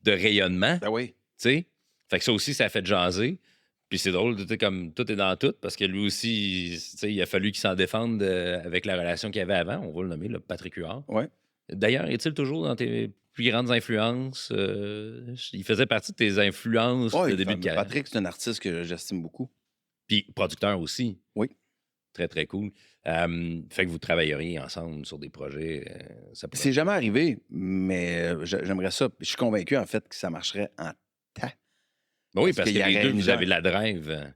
rayonnement, Ben oui. tu sais. Fait que ça aussi, ça a fait jaser. Puis c'est drôle, tu sais, comme tout est dans tout, parce que lui aussi, tu sais, il a fallu qu'il s'en défende avec la relation qu'il avait avant. On va le nommer, là, Patrick Huard. Ouais. D'ailleurs, est-il toujours dans tes plus grandes influences? Il faisait partie de tes influences Ouais, de début de carrière. Patrick, c'est un artiste que j'estime beaucoup. Puis producteur aussi. Oui. Très, très cool. Fait que vous travailleriez ensemble sur des projets. Ça pourrait- C'est jamais arrivé, mais j'aimerais ça. Je suis convaincu, en fait, que ça marcherait en tas. Ben oui, parce parce qu'il que y aurait les deux, une vous avez genre- la drive.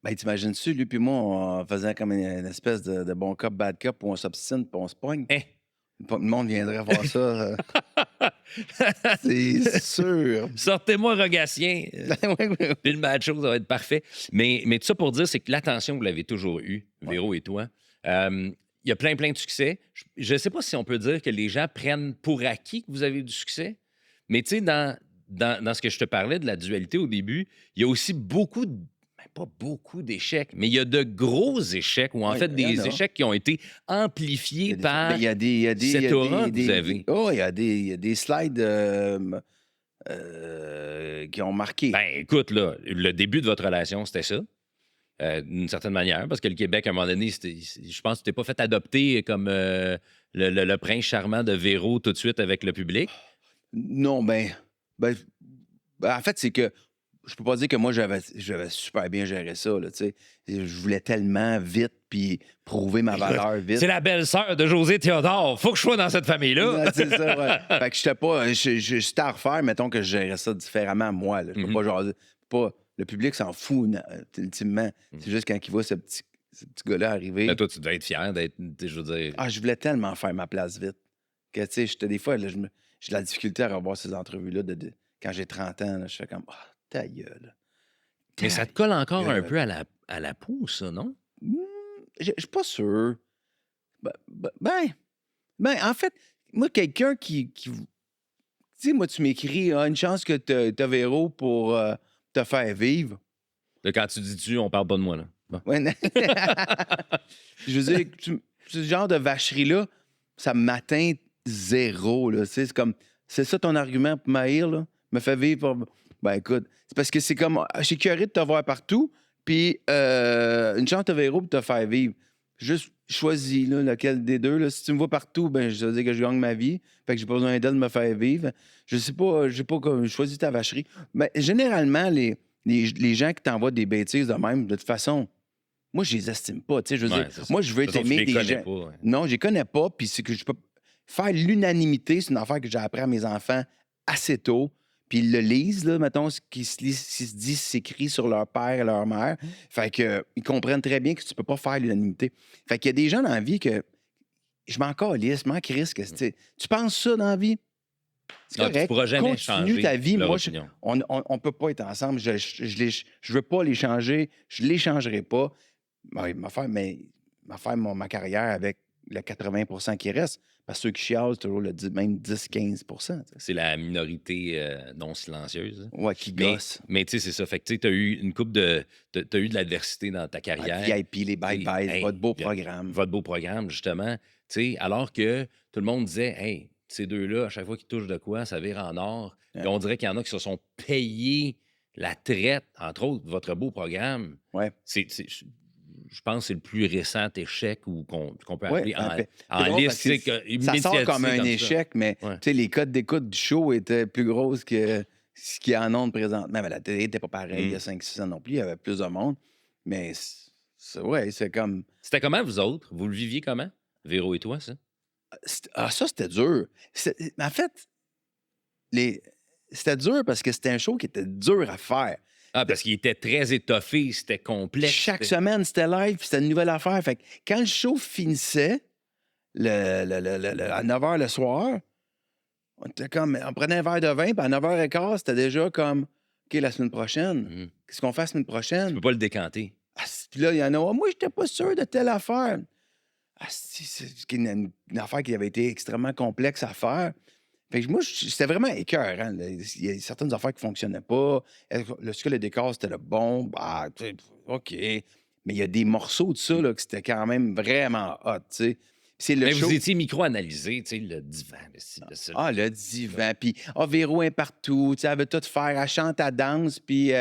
Ben, t'imagines-tu, lui puis moi, on faisait comme une espèce de bon cop, bad cop, où on s'obstine, puis on se pogne. Hein? Le monde viendrait voir ça. C'est sûr. Sortez-moi Rogatien. Ouais, ouais. Puis le macho, ça va être parfait. Mais tout ça pour dire, c'est que l'attention, vous l'avez toujours eue, Véro et toi. Il y a plein de succès. Je ne sais pas si on peut dire que les gens prennent pour acquis que vous avez du succès, mais tu sais, dans ce que je te parlais de la dualité au début, il y a aussi beaucoup pas beaucoup d'échecs, mais il y a de gros échecs, ou en Ouais, fait il y en des a. échecs qui ont été amplifiés par Il y a des cette aura que vous avez. Oh, il y a des slides qui ont marqué. Ben, écoute, là, le début de votre relation, c'était ça. D'une certaine manière, parce que le Québec, à un moment donné, je pense que tu t'es pas fait adopter comme le prince charmant de Véro tout de suite avec le public. Non, en fait, c'est que je peux pas dire que moi, j'avais super bien géré ça, là, tu sais. Je voulais tellement vite, puis prouver ma valeur vite. C'est la belle-sœur de José Théodore. Faut que je sois dans cette famille-là. Ouais, c'est ça, ouais. Fait que j'étais pas... C'était à refaire, mettons que je gérais ça différemment, moi, là. Je peux Mhm. pas jaser... Le public s'en fout, ultimement. C'est juste quand il voit ce petit gars-là arriver... Mais toi, tu devais être fier d'être, je veux dire... Ah, je voulais tellement faire ma place vite. Que, tu sais, j'étais des fois, là, j'ai de la difficulté à revoir ces entrevues-là quand j'ai 30 ans. Là, je fais comme, ah, ta gueule. Mais ça te colle encore un gueule. peu à la peau, ça, non? Je suis pas sûr. En fait, moi, quelqu'un qui tu sais, moi, tu m'écris, une chance que t'as Véro pour te faire vivre. Là, quand tu dis tu, on parle pas de moi, là. Bon. Ouais, non. Je veux dire, ce genre de vacherie-là, ça m'atteint zéro. Là. C'est comme, c'est ça ton argument pour m'haïr, là? Me fait vivre. Ben écoute, c'est parce que c'est comme, je suis curieux de te voir partout, puis une chance de Véro pour te faire vivre. Juste choisis là, lequel des deux. Là. Si tu me vois partout, ben je veux dire que je gagne ma vie. Fait que j'ai pas besoin d'elle de me faire vivre. Je sais pas, j'ai pas comme choisi ta vacherie. Mais généralement, les gens qui t'envoient des bêtises de même, de toute façon, moi, je les estime pas. Tu sais, je veux Ouais, dire, c'est ça. moi, je veux De toute façon, t'aimer tu les des connais gens. pas. Ouais. Non, je les connais pas, puis c'est que je peux faire l'unanimité, c'est une affaire que j'ai appris à mes enfants assez tôt. Puis ils le lisent, là, mettons, ce qui se lit, ce qui se dit, s'écrit sur leur père et leur mère. Fait que ils comprennent très bien que tu peux pas faire l'unanimité. Fait qu'il y a des gens dans la vie que je m'en calisse, je m'en crisse. Tu penses ça dans la vie? C'est Non, puis tu correct. pourras jamais Continue ta changer vie. leur Moi, opinion. on peut pas être ensemble. Je veux pas les changer. Je les changerai pas. Ma ma carrière avec le 80 qui reste. Parce que ceux qui chialent, c'est toujours même 10-15 tu sais. C'est la minorité non silencieuse. Ouais, qui Mais, gosse. mais tu sais, c'est ça. Fait que tu as eu une coupe de. T'as eu de l'adversité dans ta carrière. VIP, les Tu sais, bye-bye, hey, votre beau programme. votre beau programme, justement. Tu sais, alors que tout le monde disait, hey, ces deux-là, à chaque fois qu'ils touchent de quoi, ça vire en or. Ouais. Puis on dirait qu'il y en a qui se sont payés la traite, entre autres, votre beau programme. Ouais. Je pense que c'est le plus récent échec ou qu'on peut Ouais, appeler ben, c'est en drôle liste. parce que ça sort médiatisée comme un ça. échec, mais Ouais. tu sais, les codes d'écoute du show étaient plus grosses que ce qu'il y a en ondes présentement. Mais la télé n'était pas pareil il y a 5-6 ans non plus. Il y avait plus de monde. Mais ouais, c'est comme. C'était comment, vous autres? Vous le viviez comment? Véro et toi, ça? Ça, c'était dur. En fait, c'était dur parce que c'était un show qui était dur à faire. Ah, parce qu'il était très étoffé, c'était complexe. Chaque semaine, c'était live, puis c'était une nouvelle affaire. Fait que quand le show finissait à 9 h le soir, on prenait un verre de vin, puis à 9 h 15, c'était déjà comme OK, la semaine prochaine. Mhm. Qu'est-ce qu'on fait la semaine Tu prochaine? peux pas le décanter. Puis là, il y en a, ah, moi, j'étais pas sûr de telle affaire. C'est une affaire qui avait été extrêmement complexe à faire. Fait que moi, c'était vraiment écœurant. Il y a certaines affaires qui ne fonctionnaient pas. Est-ce que le décor, c'était le bon? Bah, tu sais, OK. Mais il y a des morceaux de ça là, que c'était quand même vraiment hot, tu sais. C'est le Mais show. vous étiez micro-analysé, tu sais, le divan, le Ah, le divan. Puis, Véro est partout. Tu sais, elle veut tout faire. Elle chante, elle danse. Puis,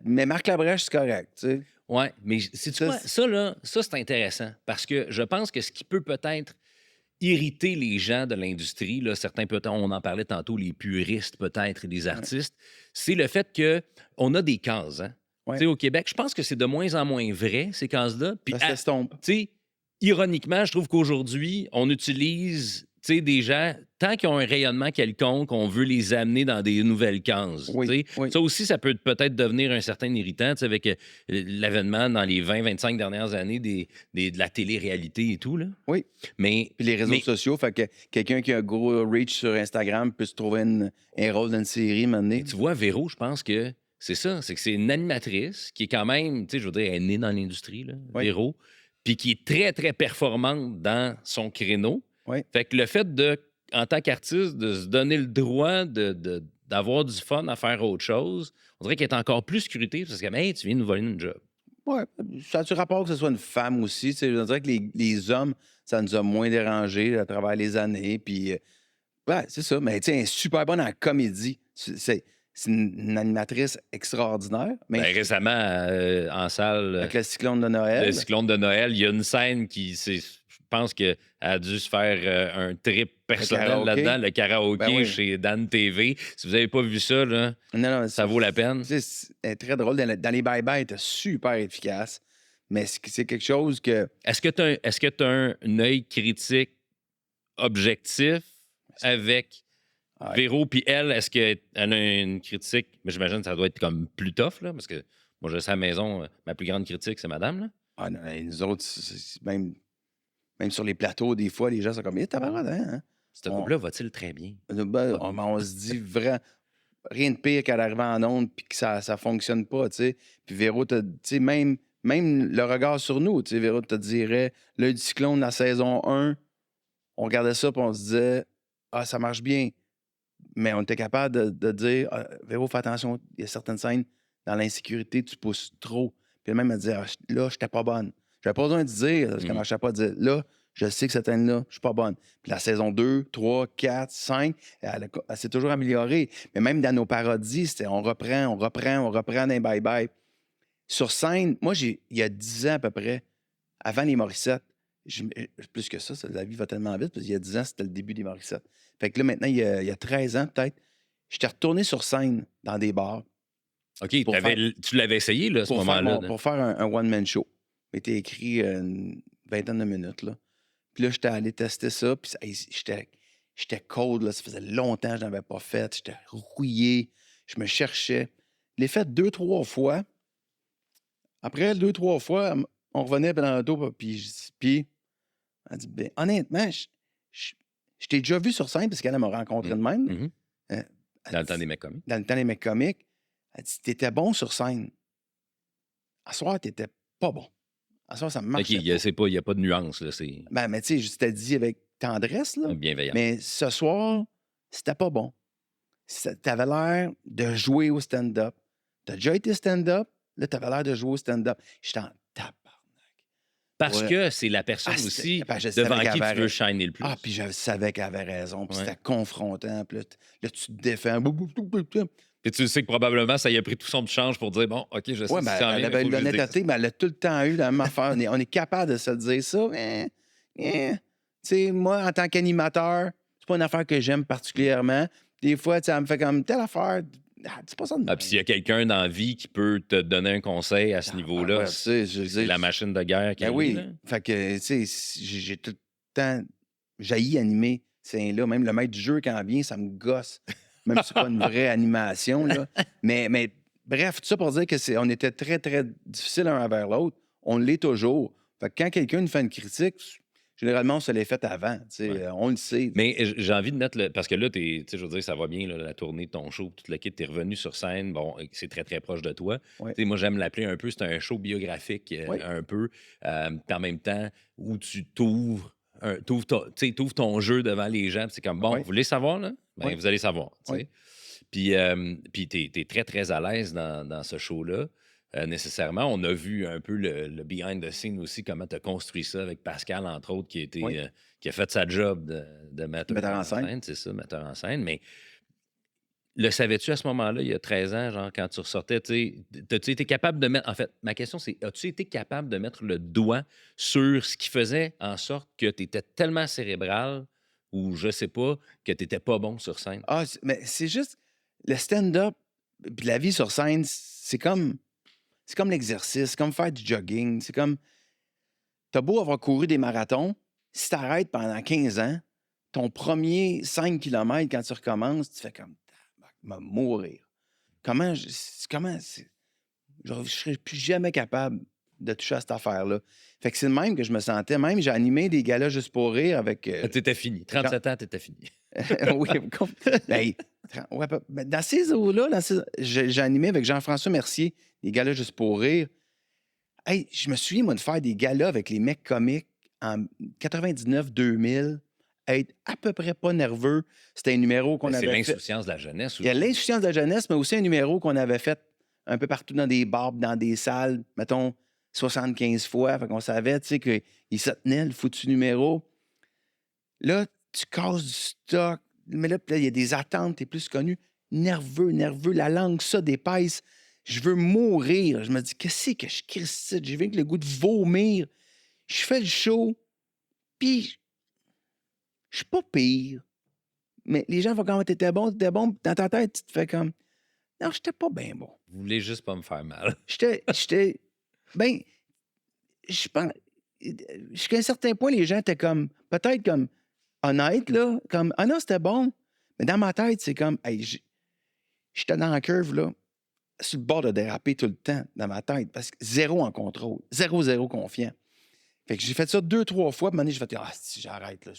mais Marc Labrèche, c'est correct, tu sais. Oui, mais c'est Ça, quoi? Ça, là, ça, c'est intéressant parce que je pense que ce qui peut-être irriter les gens de l'industrie, là, certains, peut-être, on en parlait tantôt, les puristes peut-être et les artistes, c'est le fait qu'on a des cases. Hein? Ouais. Tu sais, au Québec, je pense que c'est de moins en moins vrai, ces cases-là. Puis, Ça s'estompe. tu sais, ironiquement, je trouve qu'aujourd'hui, on utilise des gens, tant qu'ils ont un rayonnement quelconque, on veut les amener dans des nouvelles cases. Oui, Tu sais. oui. Ça aussi, ça peut peut-être devenir un certain irritant tu sais, avec l'avènement dans les 20-25 dernières années de la télé-réalité et tout. Là. Oui. Mais, Puis les réseaux mais- sociaux, fait que quelqu'un qui a un gros reach sur Instagram peut se trouver un rôle dans une série, maintenant. tu vois, Véro, je pense que c'est ça. C'est que c'est une animatrice qui est quand même, tu sais, je veux dire, elle est née dans l'industrie, là, Oui. Véro, puis qui est très, très performante dans son créneau. Oui. Fait que le fait de, en tant qu'artiste, de se donner le droit d'avoir du fun à faire autre chose, on dirait qu'elle est encore plus scrutée parce que, hey, tu viens nous voler une job. Oui, ça a-tu rapport que ce soit une femme aussi? Tu sais, je dirais que les hommes, ça nous a moins dérangés à travers les années. Puis, ouais, c'est ça. Mais tu sais, elle est super bonne en comédie. C'est une animatrice extraordinaire. Mais Ben, récemment, en salle, avec le cyclone de Noël. le cyclone de Noël, il y a une scène je pense qu'elle a dû se faire un trip personnel karaoké. là-dedans, le karaoké Ben oui. chez Dan TV. Si vous n'avez pas vu ça, là, Non, ça vaut la peine. tu sais, elle est très drôle. Dans les bye-bye, elle était super efficace. Mais c'est quelque chose que. Est-ce que tu as un œil critique objectif avec Ouais. Véro, puis elle, est-ce qu'elle a une critique, mais j'imagine que ça doit être comme plus tough, là, parce que moi, je sais à la maison, ma plus grande critique, c'est madame, là. Ah non, nous autres, même sur les plateaux, des fois, les gens sont comme, eh, tabarnak, hein? Ce couple-là va-t-il très bien? Ben, on se dit vraiment rien de pire qu'à l'arrivée en onde puis que ça fonctionne pas, tu sais. Puis Véro, tu sais, même le regard sur nous, tu sais, Véro te dirait, l'œil du cyclone, la saison 1, on regardait ça puis on se disait, ah, ça marche bien. Mais on était capable de dire, ah, Véro, fais attention, il y a certaines scènes, dans l'insécurité, tu pousses trop. Puis elle-même, elle disait, ah, là, je n'étais pas bonne. J'avais pas besoin de dire, parce qu'elle marchait pas, de dire, là, je sais que cette scène-là, je suis pas bonne. Puis la saison 2, 3, 4, 5, elle s'est toujours améliorée. Mais même dans nos parodies, c'était on reprend d'un bye-bye. Sur scène, moi, il y a 10 ans à peu près, avant les Morissettes, plus que ça, la vie va tellement vite, parce qu'il y a 10 ans, c'était le début des Morissettes. Fait que là, maintenant, il y a 13 ans peut-être, j'étais retourné sur scène dans des bars. OK, pour faire, tu l'avais essayé, là, à ce pour faire, moment-là. pour faire un one-man show. C'était écrit une vingtaine de minutes, là. Puis là, j'étais allé tester ça, puis hey, j'étais cold, là. Ça faisait longtemps que je n'avais pas fait. J'étais rouillé. Je me cherchais. Je l'ai fait 2, 3 fois. Après 2, 3 fois, on revenait dans l'auto, puis elle dit, ben, honnêtement, je- je t'ai déjà vu sur scène parce qu'elle m'a rencontré de même. Mhm. Euh, Dans le temps des mecs comiques. dans le temps des mecs comiques. Elle dit, t'étais bon sur scène. À soir, t'étais pas bon. À soir, ça me OK, marchait il pas. n'y a pas de nuance, là. C'est Ben, mais tu sais, je t'ai dit avec tendresse, là. bienveillant. Mais ce soir, c'était pas bon. T'avais l'air de jouer au stand-up. T'as déjà été stand-up, là, t'avais l'air de jouer au stand-up. J'étais en tabarnak. Parce Ouais. que c'est la personne Ah, aussi ben, je savais devant qu'elle qui tu avait veux raison. shiner le plus. Ah, puis je savais qu'elle avait raison. Puis Ouais. c'était confrontant. Puis là, tu te défends. Bou, bou, bou, bou, bou. Puis tu sais que probablement, ça y a pris tout son change pour dire, bon, OK, je sais Ouais, ce ben, qui s'en elle vient, mais avait faut que je dise. l'honnêteté, mais elle a tout le temps eu la même affaire. On est capable de se le dire ça, mais tu sais, moi, en tant qu'animateur, c'est pas une affaire que j'aime particulièrement. Des fois, tu sais, elle me fait comme telle affaire. Ah, c'est pas ça de Ah, même. puis s'il y a quelqu'un dans la vie qui peut te donner un conseil à ce Ah, niveau-là, ouais, tu sais, je veux c'est dire, la machine de guerre qui ben est oui. là. Fait que, tu sais, j'ai tout le temps jailli animer. C'est là, même le maître du jeu, quand il vient, ça me gosse. Même si c'est pas une vraie animation, là. Mais bref, tout ça pour dire que on était très, très difficiles l'un envers l'autre. On l'est toujours. Fait que quand quelqu'un nous fait une critique, généralement, on se l'est fait avant. Tu sais, Ouais. on le sait. Mais j'ai envie de mettre le. Parce que là, tu sais, je veux dire, ça va bien, là, la tournée de ton show, tout le kit, t'es revenu sur scène. Bon, c'est très, très proche de toi. Ouais. Tu sais, moi, j'aime l'appeler un peu, c'est un show biographique, Oui. un peu. Puis en même temps, où tu t'ouvres. T'ouvres ton jeu devant les gens, puis c'est comme bon, Oui. vous voulez savoir, là? Ben, Oui. vous allez savoir. Tu Oui. sais. Puis t'es très, très à l'aise dans ce show-là. Nécessairement. On a vu un peu le behind the scene aussi, comment tu as construit ça avec Pascal, entre autres, Oui. qui a fait sa job de metteur en scène. C'est ça, metteur en scène. Mais le savais-tu à ce moment-là, il y a 13 ans, genre, quand tu ressortais, as-tu été capable de mettre. En fait, ma question, c'est as-tu été capable de mettre le doigt sur ce qui faisait en sorte que tu étais tellement cérébral ou je sais pas, que tu n'étais pas bon sur scène? Ah, mais c'est juste le stand-up, puis la vie sur scène, c'est comme l'exercice, c'est comme faire du jogging, c'est comme t'as beau avoir couru des marathons, si t'arrêtes pendant 15 ans, ton premier 5 kilomètres, quand tu recommences, tu fais comme m'a mourir. Je serais plus jamais capable de toucher à cette affaire-là. Fait que c'est le même que je me sentais. Même, j'ai animé des galas juste pour rire avec. T'étais fini. 37 ans, t'étais fini. Oui, ben, ouais, ben, dans ces eaux-là, j'ai animé avec Jean-François Mercier des galas juste pour rire. Hey, je me souviens, moi, de faire des galas avec les mecs comiques en 99-2000, être à peu près pas nerveux. C'était un numéro qu'on Ben, c'est avait fait. l'insouciance de la jeunesse Il y a aussi. l'insouciance de la jeunesse, mais aussi un numéro qu'on avait fait un peu partout dans des bars, dans des salles, mettons 75 fois. Fait qu'on savait, tu sais, qu'il se tenait le foutu numéro. Là, tu casses du stock, mais là, il y a des attentes, t'es plus connu. Nerveux, la langue, ça dépasse. Je veux mourir. Je me dis, qu'est-ce que je crie ici? J'ai vu avec le goût de vomir. Je fais le show, puis je suis pas pire. Mais les gens vont quand même, t'étais bon. Puis dans ta tête, tu te fais comme, non, j'étais pas bien bon. Vous voulez juste pas me faire mal. J'étais, ben, je pense, jusqu'à un certain point, les gens étaient comme, peut-être comme, honnêtes, là, comme, ah non, c'était bon. Mais dans ma tête, c'est comme, hey, j'étais dans la curve, là, sur le bord de déraper tout le temps, dans ma tête, parce que zéro en contrôle, zéro confiant. Fait que j'ai fait ça 2, 3 fois, puis à un moment donné, j'ai fait, ah, si j'arrête, là,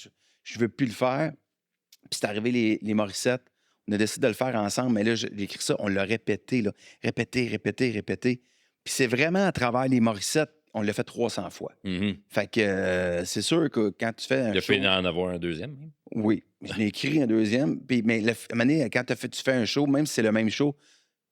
je veux plus le faire. Puis c'est arrivé les Morissette. On a décidé de le faire ensemble, mais là, j'ai écrit ça, on l'a répété, là. Répété. Puis c'est vraiment à travers les Morissette, on l'a fait 300 fois. Mhm. Fait que c'est sûr que quand tu fais un Il a show... fait en avoir un deuxième. Hein? Oui, je l'ai écrit un deuxième. Puis, mais à un moment donné, quand tu fais un show, même si c'est le même show,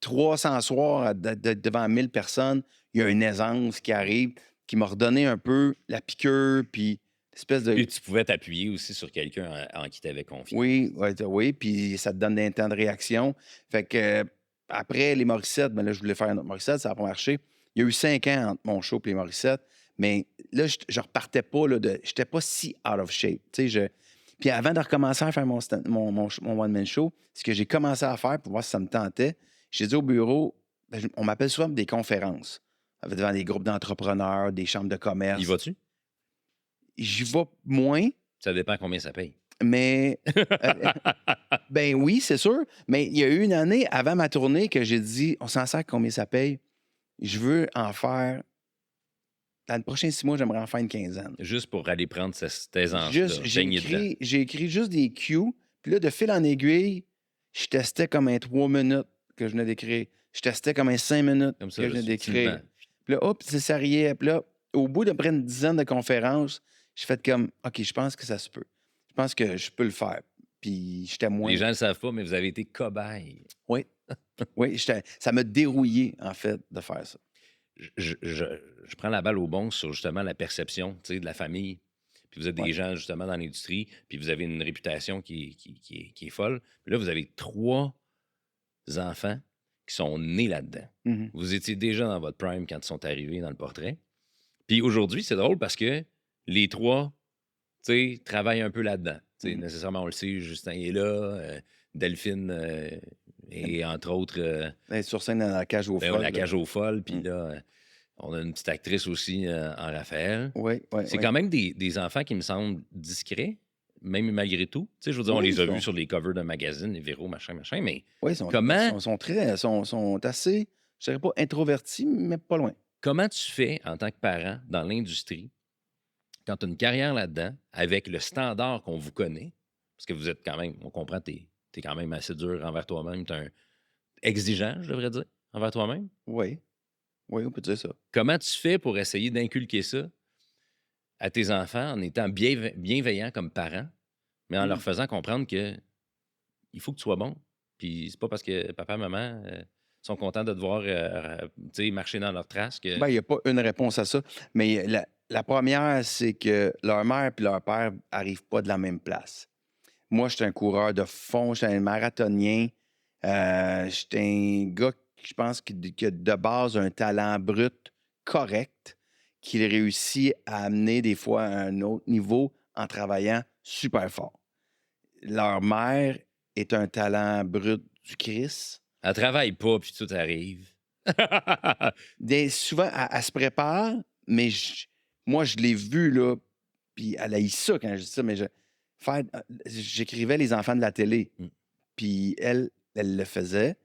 300 soirs devant 1000 personnes, il y a une aisance qui arrive, qui m'a redonné un peu la piqûre, puis l'espèce de... Puis tu pouvais t'appuyer aussi sur quelqu'un en qui tu avais confiance. Oui, puis ça te donne un temps de réaction. Fait que après les Morissette, ben là, je voulais faire un autre Morissette, ça n'a pas marché. Il y a eu 5 ans entre mon show et les Morissette, mais là, je repartais pas, là, j'étais pas si out of shape. Puis avant de recommencer à faire mon one-man show, ce que j'ai commencé à faire pour voir si ça me tentait, j'ai dit au bureau, on m'appelle souvent pour des conférences, devant des groupes d'entrepreneurs, des chambres de commerce. Y vas-tu? J'y vais moins, Ça dépend combien ça paye. mais ben oui, c'est sûr. Mais il y a eu une année avant ma tournée que j'ai dit, on s'en sert combien ça paye. Je veux en faire, dans les prochains 6 mois, j'aimerais en faire une quinzaine. Juste pour aller prendre cette aisance-là, Juste, baigner dedans. j'ai écrit juste des cues. Puis là, de fil en aiguille, je testais comme un 3 minutes que je venais d'écrire. Je testais comme un 5 minutes Comme ça, que je venais d'écrire. subtilement. Puis là, hop, c'est sérieux. Puis là, au bout de près une dizaine de conférences, j'ai fait comme, OK, je pense que ça se peut. Je pense que je peux le faire. Puis j'étais moins... Les gens ne le savent pas, mais vous avez été cobaye. Oui. Oui, ça m'a dérouillé, en fait, de faire ça. Je prends la balle au bon sur justement la perception, tu sais, de la famille. Puis vous êtes des Ouais. gens justement dans l'industrie, puis vous avez une réputation qui est folle. Puis là, vous avez 3 enfants qui sont nés là-dedans. Mhm. Vous étiez déjà dans votre prime quand ils sont arrivés dans le portrait. Puis aujourd'hui, c'est drôle parce que les 3, tu sais, travaillent un peu là-dedans. Tu sais, Mhm. nécessairement, on le sait, Justin est là, Delphine et entre autres, Être sur scène dans la cage aux ben, folles. la cage aux folles. Puis Mm. là, on a une petite actrice aussi en Raphaël. Oui, oui, C'est oui. quand même des enfants qui me semblent discrets, même malgré tout. Tu sais, je veux dire, on Oui, les a ils vus sont- sur les covers de magazines, les Véro, machin, mais Oui, comment, sont assez, je dirais pas introvertis, mais pas loin. comment tu fais en tant que parent dans l'industrie quand tu as une carrière là-dedans avec le standard qu'on vous connaît? Parce que vous êtes quand même, on comprend, tu es quand même assez dur envers toi-même, tu es exigeant, je devrais dire, envers toi-même. Oui, oui, on peut dire ça. Comment tu fais pour essayer d'inculquer ça à tes enfants en étant bienveillant comme parent, mais en leur Mm. faisant comprendre que il faut que tu sois bon. Puis c'est pas parce que papa, maman sont contents de te voir tu sais, marcher dans leurs traces que. Ben, il n'y a pas une réponse à ça. Mais la première, c'est que leur mère et leur père n'arrivent pas de la même place. Moi, j'étais un coureur de fond, j'étais un marathonien. J'étais un gars, je pense, qui a de base un talent brut correct, qu'il réussit à amener des fois à un autre niveau en travaillant super fort. Leur mère est un talent brut du Christ. Elle travaille pas, puis tout arrive. Souvent, elle se prépare, mais moi, je l'ai vu, là, puis elle a eu ça quand je dis ça, mais j'écrivais Les enfants de la télé, Mm. puis elle le faisait.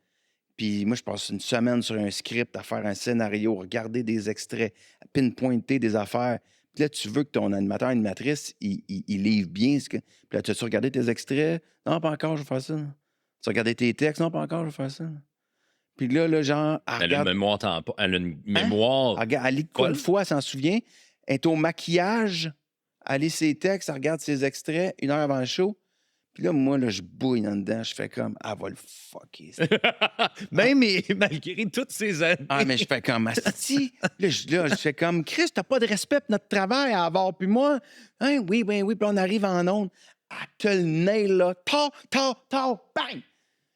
Puis moi, je passe une semaine sur un script à faire un scénario, regarder des extraits, pinpointer des affaires. Puis là, tu veux que ton animateur, animatrice, il livre bien. Puis là, tu as regardé tes extraits? Non, pas encore, je vais faire ça. Tu as regardé tes textes? Non, pas encore, je vais faire ça. Puis là, genre, elle Elle a une regarde, mémoire elle a une Hein? mémoire. elle lit de quoi une folle. fois, elle s'en souvient. Elle est au maquillage, elle lit ses textes, elle regarde ses extraits 1 heure avant le show. Puis là, moi, là, je bouille dans dedans. Je fais comme, elle va le fucker. Même malgré toutes ces années. Ah, mais je fais comme, asti. Là, je fais comme, Chris, t'as pas de respect pour notre travail à avoir. Puis moi, hein, oui. Puis on arrive en onde. Elle te le nail, là. Bang!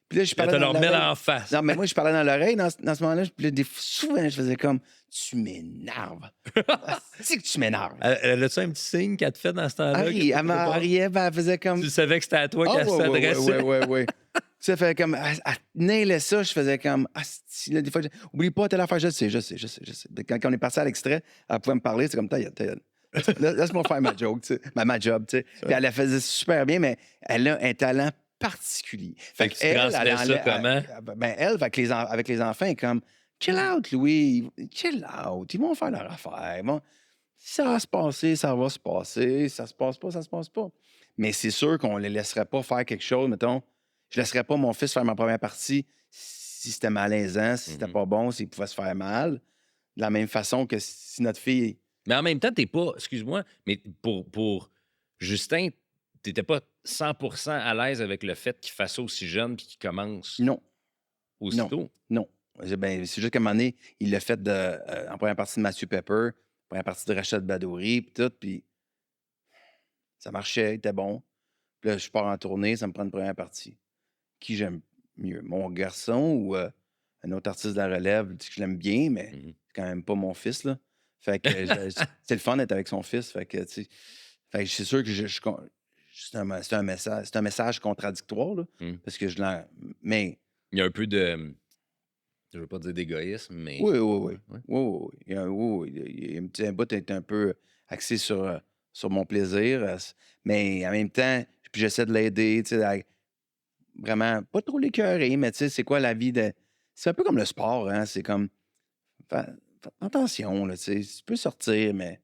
Puis là, je Elle parlais te dans le remet l'oreille. en face. Non, mais moi, je parlais dans l'oreille dans ce moment-là. Puis là, souvent, je faisais comme, tu m'énerves. C'est que tu m'énerves. Elle a-tu un petit signe qu'elle te fait dans ce temps-là? Elle m'arriait, elle faisait comme. Tu savais que c'était à toi Ah, qu'elle s'adressait. ouais. Ça fait comme. Elle nailait ça, je faisais comme. Asti, là, des fois, oublie pas telle affaire, je sais. Quand on est passé à l'extrait, elle pouvait me parler, c'est comme ta gueule. Laisse-moi faire ma joke, tu sais. Ma job, tu sais. Puis elle la faisait super bien, mais elle a un talent particulier. Fait que tu transmets ça comment? Avec les enfants, elle est comme chill out, Louis, chill out. Ils vont faire leur affaire. Si ça va se passer, ça va se passer. Si ça se passe pas, ça se passe pas. Mais c'est sûr qu'on ne les laisserait pas faire quelque chose. Mettons, je ne laisserais pas mon fils faire ma première partie si c'était malaisant, si c'était pas bon, s'il pouvait se faire mal. De la même façon que si notre fille. Mais en même temps, t'es pas, excuse-moi, mais pour Justin, t'étais pas 100% à l'aise avec le fait qu'il fasse ça aussi jeune puis qu'il commence Non, aussitôt. non. Ben, c'est juste qu'à un moment donné, il l'a fait en première partie de Matthew Pepper, première partie de Rachel Badouri, puis tout, puis ça marchait, il était bon. Puis là, je pars en tournée, ça me prend une première partie. Qui j'aime mieux, mon garçon ou un autre artiste de la relève que je l'aime bien, mais Mhm. c'est quand même pas mon fils, là. Fait que c'est le fun d'être avec son fils. Fait que, tu sais, fait que c'est sûr que c'est un message contradictoire, là, Mm. parce que mais Il y a un peu de Je veux pas dire d'égoïsme, mais... Oui, oui, oui. Ouais. Oui, oui, oui. Il y a un petit bout est un peu axé sur mon plaisir, mais en même temps, puis j'essaie de l'aider, tu sais, vraiment, pas trop l'écœurer, mais tu sais, c'est quoi la vie de. C'est un peu comme le sport, hein? C'est comme. Fais attention, là, tu sais. Tu peux sortir, mais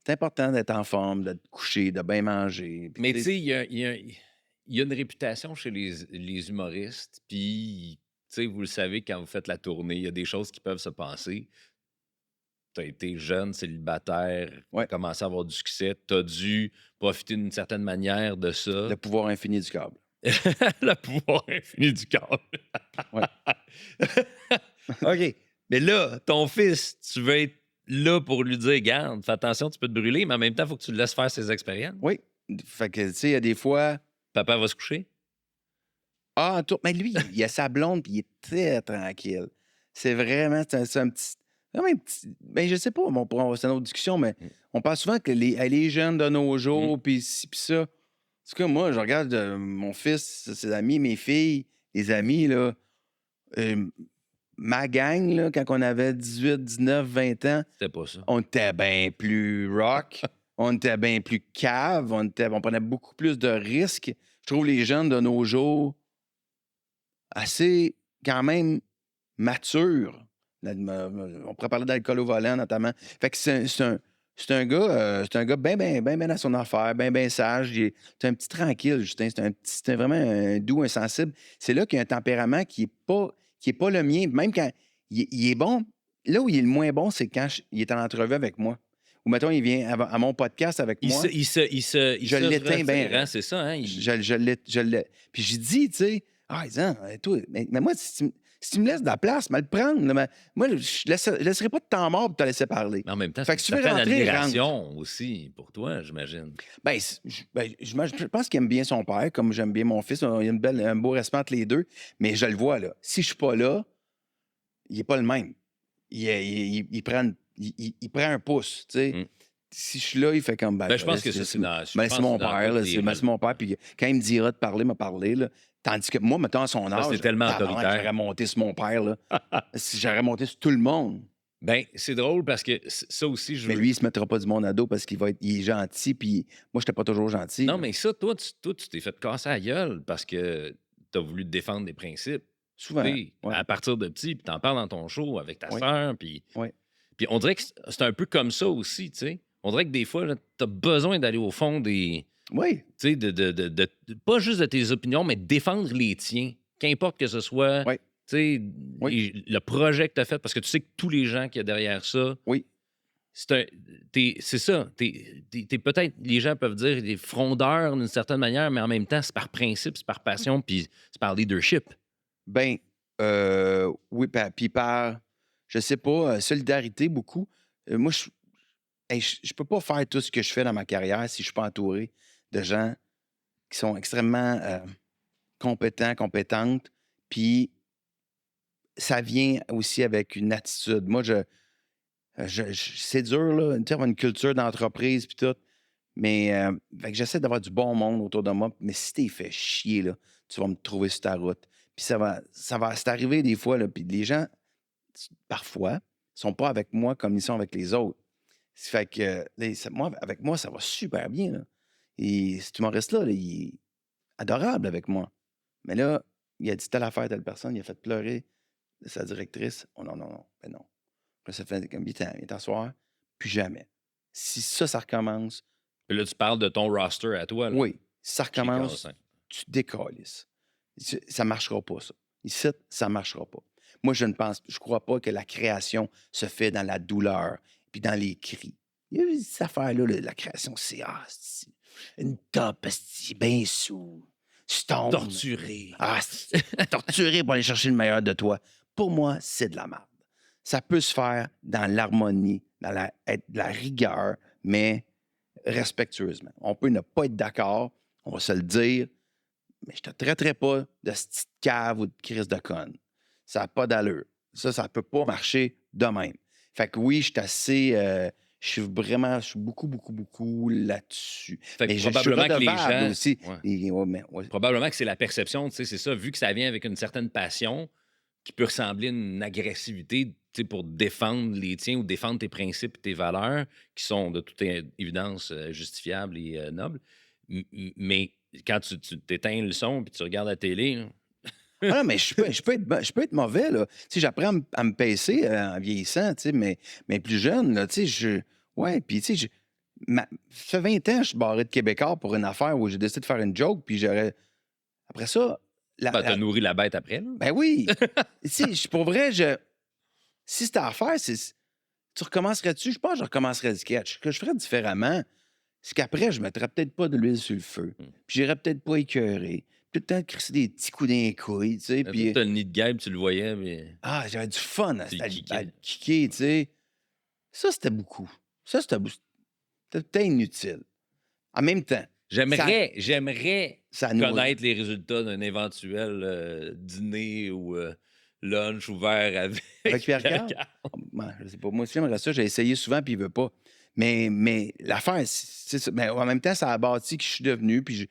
c'est important d'être en forme, de te coucher, de bien manger. Puis, Mais tu tu sais, sais, il y a une réputation chez les humoristes, puis, tu sais, vous le savez, quand vous faites la tournée, il y a des choses qui peuvent se passer. Tu as été jeune, célibataire, ouais, commencé à avoir du succès, tu as dû profiter d'une certaine manière de ça. le pouvoir infini du câble. Le pouvoir infini du câble. Ouais. OK. Mais là, ton fils, tu veux être là pour lui dire, garde, fais attention, tu peux te brûler, mais en même temps, il faut que tu le laisses faire ses expériences. Oui. Fait que, tu sais, il y a des fois. Papa va se coucher. Ah, mais lui, il a sa blonde, puis il est très tranquille. C'est vraiment, c'est un petit. Vraiment un petit. Ben, je sais pas, c'est une autre discussion, mais Mm. on parle souvent que les jeunes de nos Mm. jours, puis ci, puis ça. En tout cas, moi, je regarde mon fils, ses amis, mes filles, les amis, là. euh, ma gang, là, quand on avait 18, 19, 20 ans, C'était pas ça. on était bien plus rock, on était bien plus cave, on prenait beaucoup plus de risques. Je trouve les jeunes de nos jours assez, quand même, matures. On pourrait parler d'alcool au volant, notamment. Fait que c'est un gars bien, bien, bien, bien dans son affaire, bien, bien sage. C'est un petit tranquille, Justin. C'est vraiment un doux, insensible. C'est là qu'il y a un tempérament qui est pas le mien. Même quand il est bon, là où il est le moins bon, c'est quand il est en entrevue avec moi. Ou mettons, il vient à mon podcast avec moi. Je l'éteins bien. bien. C'est ça, hein? Je l'ai. Puis j'ai dit, tu sais, ah, Isan, toi, mais moi, si tu me laisses de la place, me le prendre. Là, moi, je ne laisserai pas de temps mort pour te laisser parler. Mais en même temps, Fait c'est que une si tu veux certaine rentrer, admiration aussi pour toi, j'imagine. Ben, je pense qu'il aime bien son père, comme j'aime bien mon fils. Il y a un beau respect entre les deux. Mais je le vois, là. Si je suis pas là, il n'est pas le même. Il prend un pouce, tu sais. Mm. Si je suis là, il fait comme... Ben, je pense que ça, c'est dans... je Ben, pense c'est mon que dans père, là. toutes les- C'est mon père. Puis quand il me dira de parler, m'a parlé, là. Tandis que moi, mettons, à son Ça, âge... c'est tellement tabarnak, autoritaire. J'aurais monté sur mon père, là. Si j'aurais monté sur tout le monde. Ben, c'est drôle parce que ça aussi, je Mais veux... lui, il se mettra pas du monde à dos parce il est gentil, puis moi, j'étais pas toujours gentil. Non, là. mais ça, toi, tu t'es fait casser la gueule parce que tu as voulu te défendre des principes. Souvent. Tu sais, Ouais. à partir de petit, puis t'en parles dans ton show avec ta Oui. sœur, puis... Oui. Puis on dirait que c'est un peu comme ça aussi, tu sais. On dirait que des fois, tu as besoin d'aller au fond des... Oui. Tu sais, pas juste de tes opinions, mais de défendre les tiens. Qu'importe que ce soit, Oui. tu sais, Oui. le projet que tu as fait, parce que tu sais que tous les gens qu'il y a derrière ça, Oui. c'est ça. T'es peut-être, les gens peuvent dire, des frondeurs d'une certaine manière, mais en même temps, c'est par principe, c'est par passion, puis c'est par leadership. Ben, oui, puis par, je sais pas, solidarité beaucoup. Moi, je peux pas faire tout ce que je fais dans ma carrière si je suis pas entouré de gens qui sont extrêmement compétents, compétentes. Puis ça vient aussi avec une attitude. Moi, c'est dur, là, tu sais, avoir une culture d'entreprise puis tout. Mais fait que j'essaie d'avoir du bon monde autour de moi. Mais si t'es fait chier, là, tu vas me trouver sur ta route. Puis c'est arrivé des fois, là, puis les gens, parfois, sont pas avec moi comme ils sont avec les autres. Fait que, avec moi, ça va super bien, là. Et cet humoriste-là, là, il est adorable avec moi. Mais là, il a dit telle affaire à telle personne, il a fait pleurer sa directrice. Oh non, non, non, ben non. Là, ça fait comme, viens t'asseoir, plus jamais. Si ça recommence, Puis là, tu parles de ton roster à toi. Là, oui, si ça qui est recommence, cassant. tu décalisses. Ça ne marchera pas, ça. Ici, ça ne marchera pas. Moi, je crois pas que la création se fait dans la douleur puis dans les cris. Il y a eu cette affaire-là, la création, c'est une top, c'est bien sous, stone. Torturé. Torturé pour aller chercher le meilleur de toi. Pour moi, c'est de la merde. Ça peut se faire dans l'harmonie, dans la rigueur, mais respectueusement. On peut ne pas être d'accord, on va se le dire, mais je te traiterai pas de petite cave ou de crise de conne. Ça n'a pas d'allure. Ça peut pas marcher de même. Fait que oui, je suis assez... je suis beaucoup, beaucoup, beaucoup là-dessus. Fait que Mais je suis probablement que les redevable gens... aussi. Ouais. Et, ouais, Probablement que c'est la perception, tu sais, c'est ça. Vu que ça vient avec une certaine passion, qui peut ressembler à une agressivité, tu sais, pour défendre les tiens ou défendre tes principes et tes valeurs, qui sont de toute évidence justifiables et nobles. Mais quand tu t'éteins le son puis tu regardes la télé, là, Ah non, mais je peux être mauvais, là. Tu sais, j'apprends à me pacer en vieillissant, tu sais, mais plus jeune, là, tu sais, ouais, puis tu sais, ça fait 20 ans que je suis barré de Québécois pour une affaire où j'ai décidé de faire une joke, puis j'aurais... Après ça, t'as nourri la bête après, là. ben oui! Tu sais, pour vrai, si c'était à refaire, tu recommencerais-tu? Je pense que je recommencerais le sketch. Ce que je ferais différemment, c'est qu'après, je mettrais peut-être pas de l'huile sur le feu. Puis j'irais peut-être pas écœurer. Peut-être crisser des petits coups dans les couilles, tu sais, puis... T'as le nid de guêpe, tu le voyais, mais Ah, j'avais du fun tu le à kickais. le kicker, tu sais. Ça, c'était beaucoup. Ça, c'était peut-être inutile. En même temps, J'aimerais ça nourrit. connaître les résultats d'un éventuel dîner ou lunch ouvert Avec Pierre Carl? Carl. Ben, je sais pas. Moi aussi, j'aimerais ça. J'ai essayé souvent, puis il veut pas. Mais l'affaire, c'est ça. Mais en même temps, ça a bâti qui je suis devenu. Puis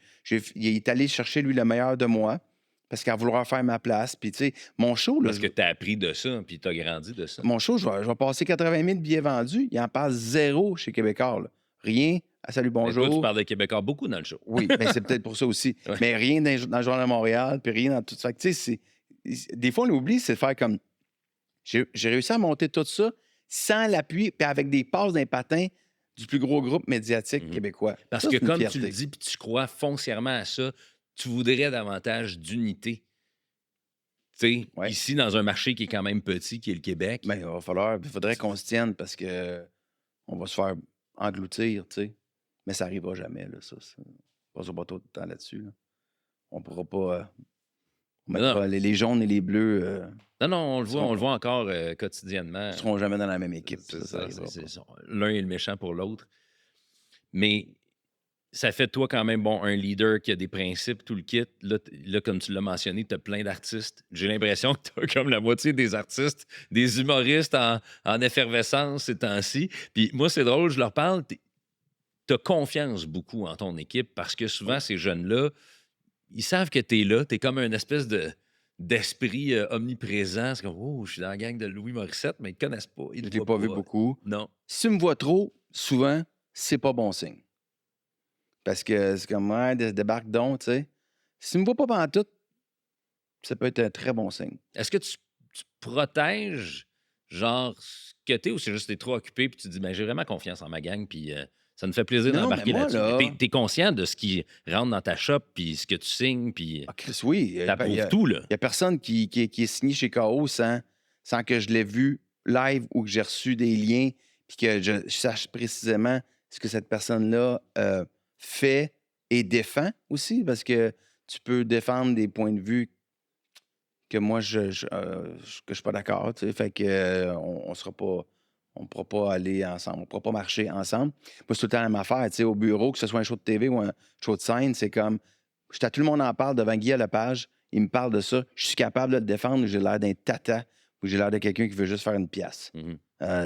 il est allé chercher, lui, le meilleur de moi. Parce qu'à vouloir faire ma place. Puis, tu sais, mon show, là, Parce que t'as appris de ça, puis t'as grandi de ça. mon show, je vais passer 80 000 billets vendus. Il en passe zéro chez Québécois, là. Rien. À Salut, Mais toi, tu bonjour. parles de Québécois beaucoup dans le show. Oui, mais c'est peut-être pour ça aussi. Ouais. Mais rien dans le Journal de Montréal, puis rien dans tout ça. Fait que, tu sais, des fois, on l'oublie, c'est de faire comme... J'ai réussi à monter tout ça sans l'appui, puis avec des passes d'un patin du plus gros groupe médiatique québécois. Parce Ça, que c'est une comme fierté. tu le dis, puis tu crois foncièrement à ça, tu voudrais davantage d'unité. Tu sais, Ouais. ici, dans un marché qui est quand même petit, qui est le Québec. Ben, il faudrait qu'on se tienne parce que on va se faire engloutir, tu sais. Mais ça n'arrivera jamais, là, ça. On passera pas tout le temps là-dessus, là. On pourra pas... on Mais mettra non. les jaunes et les bleus Non, on le seront- voit encore quotidiennement. ne seront jamais dans la même équipe. C'est Ça ça, arrivera pas. l'un est le méchant pour l'autre. Mais ça fait de toi quand même un leader qui a des principes, tout le kit. Là comme tu l'as mentionné, tu as plein d'artistes. J'ai l'impression que tu as comme la moitié des artistes, des humoristes en effervescence ces temps-ci. Puis moi, c'est drôle, je leur parle. Tu as confiance beaucoup en ton équipe parce que souvent, ces jeunes-là, ils savent que tu es là. Tu es comme une espèce d'esprit omniprésent. C'est comme, oh, je suis dans la gang de Louis Morissette, mais ils ne te connaissent pas. Ils Je te l'ai voient pas vu beaucoup. Non. Si tu me vois trop, souvent, c'est pas bon signe. Parce que c'est comme, ouais, débarque donc, tu sais. Si tu me vois pas pantoute, ça peut être un très bon signe. Est-ce que tu protèges, genre, ce que t'es ou c'est juste que t'es trop occupé puis tu te dis, ben, j'ai vraiment confiance en ma gang puis ça me fait plaisir Non, d'embarquer mais moi, là-dessus. là- T'es conscient de ce qui rentre dans ta shop puis ce que tu signes puis Ah, Chris, oui. t'approuves tout, là. Il n'y a personne qui est signé chez KO sans que je l'ai vu live ou que j'ai reçu des liens puis que je sache précisément ce que cette personne-là fait et défend aussi, parce que tu peux défendre des points de vue que moi, que je suis pas d'accord, tu sais. Fait que on sera pas... On ne pourra pas aller ensemble, on ne pourra pas marcher ensemble. Moi, c'est tout le temps la même affaire, tu sais, au bureau, que ce soit un show de TV ou un show de scène, c'est comme... Tout le monde en parle devant Guy Lepage, il me parle de ça, je suis capable de le défendre ou j'ai l'air d'un tata ou j'ai l'air de quelqu'un qui veut juste faire une pièce.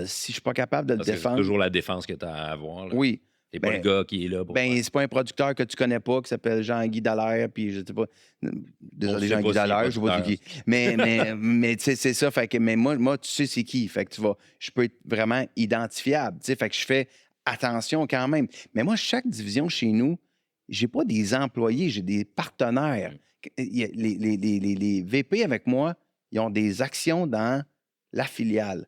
Si je suis pas capable de le Parce que c'est défendre... toujours la défense que t'as à avoir. Là. Oui. T'es pas Ben- le gars qui est là pour faire- C'est pas un producteur que tu connais pas, qui s'appelle Jean-Guy Dallaire, puis je sais pas... On Désolé, sait Jean-Guy pas s'il est Dallaire, je vois c'est qui. Mais tu sais, c'est ça, fait que... Mais moi, tu sais c'est qui, fait que je peux être vraiment identifiable, tu sais, fait que je fais attention quand même. Mais moi, chaque division chez nous, j'ai pas des employés, j'ai des partenaires. Les VP avec moi, ils ont des actions dans la filiale.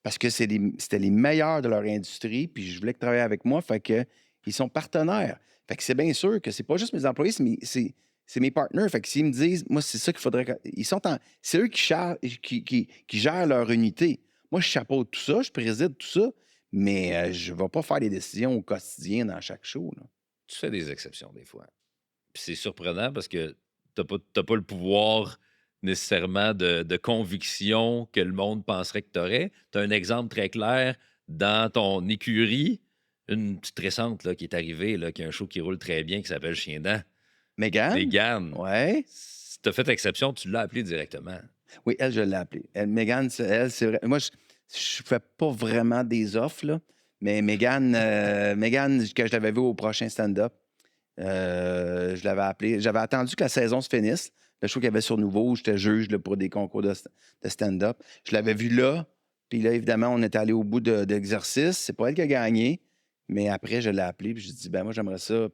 Parce que c'était les meilleurs de leur industrie, puis je voulais qu'ils travaillent avec moi, fait que ils sont partenaires. Fait que c'est bien sûr que c'est pas juste mes employés, c'est mes partenaires. Fait que s'ils me disent, moi, c'est ça qu'il faudrait... C'est eux qui gèrent leur unité. Moi, je chapeaute tout ça, je préside tout ça, mais je ne vais pas faire des décisions au quotidien dans chaque show, là. Tu fais des exceptions des fois. Puis c'est surprenant parce que t'as pas le pouvoir nécessairement de conviction que le monde penserait que tu aurais. Tu as un exemple très clair dans ton écurie, une petite récente là, qui est arrivée, là, qui a un show qui roule très bien, qui s'appelle Chien dent. Mégane? Mégane. Ouais. Si tu as fait exception, tu l'as appelé directement. Oui, elle, je l'ai appelée. Mégane, c'est vrai. Moi, je fais pas vraiment des offres, là. Mais Mégane, que je l'avais vu au prochain stand-up, je l'avais appelé. J'avais attendu que la saison se finisse. le show qu'il y avait sur Nouveau, j'étais juge là, pour des concours de stand-up. Je l'avais vu là. Puis là, évidemment, on est allé au bout de l'exercice. C'est pas elle qui a gagné. Mais après, je l'ai appelée. Puis je lui ai dit, ben moi, j'aimerais ça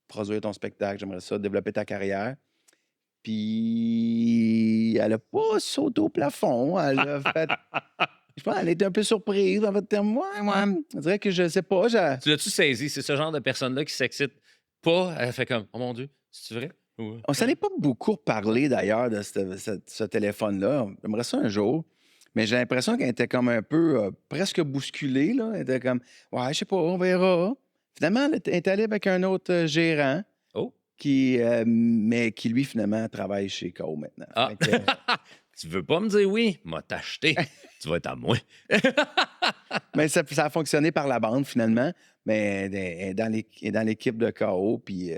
produire ton spectacle. J'aimerais ça développer ta carrière. Puis elle a pas sauté au plafond. Elle a fait. Je pense qu'elle était un peu surprise. Elle a fait, ouais. On dirait que je sais pas. Tu l'as-tu saisi? C'est ce genre de personne-là qui s'excite pas. Elle fait comme, oh mon Dieu, c'est vrai? On s'en est pas beaucoup reparlé d'ailleurs de ce téléphone-là. J'aimerais ça un jour. Mais j'ai l'impression qu'elle était comme un peu presque bousculée. Là. Elle était comme, ouais, je sais pas, on verra. Finalement, elle est allée avec un autre gérant Oh! mais qui, lui, finalement, travaille chez K.O. maintenant. Ah! Fait que, Tu veux pas me dire oui? M'a t'acheté. Tu vas être à moi. mais ça a fonctionné par la bande, finalement. Mais elle est dans l'équipe de K.O. Puis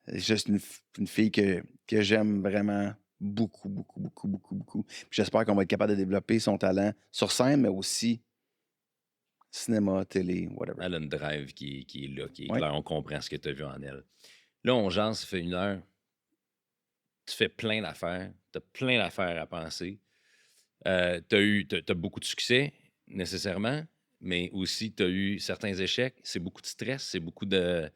c'est juste une fille que j'aime vraiment beaucoup, beaucoup, beaucoup, beaucoup, beaucoup. Puis j'espère qu'on va être capable de développer son talent sur scène, mais aussi cinéma, télé, whatever. Elle a une drive qui est là, qui est Ouais. claire. On comprend ce que tu as vu en elle. Là, on jase, ça fait 1 heure. Tu fais plein d'affaires. Tu as plein d'affaires à penser. T'as beaucoup de succès, nécessairement, mais aussi tu as eu certains échecs. C'est beaucoup de stress, c'est beaucoup de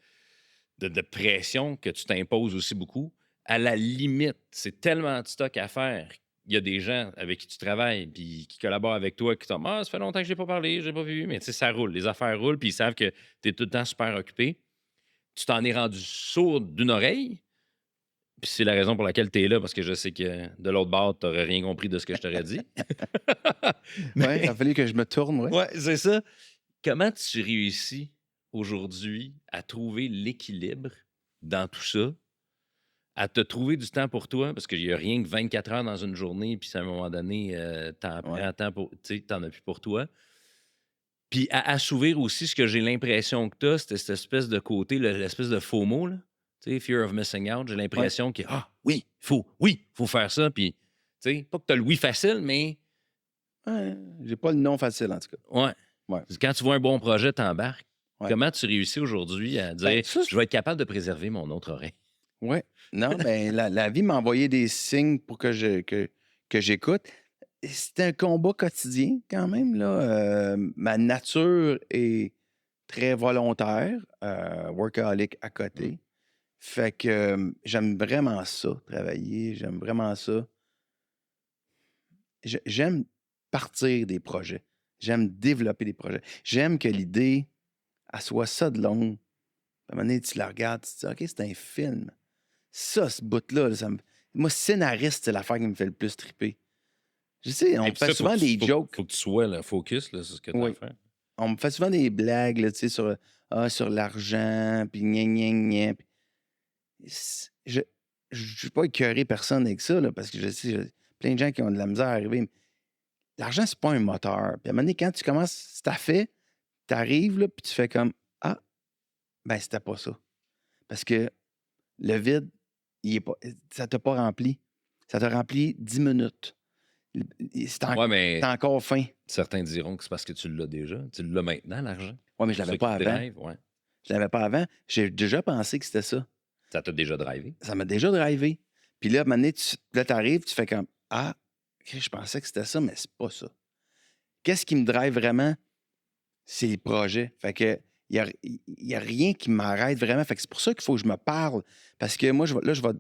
pression que tu t'imposes aussi beaucoup. À la limite, c'est tellement de stock à faire. Il y a des gens avec qui tu travailles puis qui collaborent avec toi qui t'ont dit, ah, ça fait longtemps que je n'ai pas parlé, je n'ai pas vu. Mais tu sais, ça roule, les affaires roulent, puis ils savent que tu es tout le temps super occupé. Tu t'en es rendu sourd d'une oreille, puis c'est la raison pour laquelle tu es là, parce que je sais que de l'autre bord, tu n'aurais rien compris de ce que je t'aurais dit. Ouais, il a fallu que je me tourne, ouais. Ouais, c'est ça. Comment tu réussis aujourd'hui à trouver l'équilibre dans tout ça, à te trouver du temps pour toi, parce qu'il n'y a rien que 24 heures dans une journée, puis à un moment donné, t'en prends temps pour, tu sais, t'en as plus pour toi. Puis à assouvir aussi ce que j'ai l'impression que tu as, cette espèce de côté, l'espèce de FOMO, là. Tu sais, fear of missing out. J'ai l'impression que, oui, faut faire ça. Puis, tu sais, pas que tu as le oui facile, mais Ouais, j'ai pas le nom facile, en tout cas. ouais. Ouais. Quand tu vois un bon projet, t'embarques. Ouais. Comment tu réussis aujourd'hui à dire, Ben, ça, je vais être capable de préserver mon autre oreille? Oui. Non, mais la vie m'a envoyé des signes pour que j'écoute. Et c'est un combat quotidien, quand même. Là. Ma nature est très volontaire, workaholic à côté. Fait que j'aime vraiment ça, travailler. J'aime vraiment ça. J'aime partir des projets. J'aime développer des projets. J'aime que l'idée, elle soit ça de long. À un moment donné, tu la regardes, tu te dis, OK, c'est un film. Ça, ce bout-là, moi, scénariste, c'est l'affaire qui me fait le plus triper. Je sais, on me fait souvent des jokes. Faut que tu sois là, focus là, sur ce que tu as à faire. On me fait souvent des blagues là, tu sais, sur l'argent, puis gna gna gna. Je ne suis pas écœuré personne avec ça, là, parce que je sais, plein de gens qui ont de la misère à arriver. Mais l'argent, c'est pas un moteur. Puis à un moment donné, quand tu commences, c'est ta fait, tu arrives, là, puis tu fais comme, ah, ben c'était pas ça. Parce que le vide, ça t'a pas rempli. Ça t'a rempli 10 minutes. Ouais, mais T'as encore faim. certains diront que c'est parce que tu l'as déjà. Tu l'as maintenant, l'argent. Oui, mais je l'avais pas avant. Ouais. Je l'avais pas avant. J'ai déjà pensé que c'était ça. Ça t'a déjà drivé. Ça m'a déjà drivé. Puis là, à un moment donné, t'arrives, tu fais comme, ah, je pensais que c'était ça, mais c'est pas ça. Qu'est-ce qui me drive vraiment? C'est les projets. Fait que il y a rien qui m'arrête vraiment. Fait que c'est pour ça qu'il faut que je me parle. Parce que moi, je vais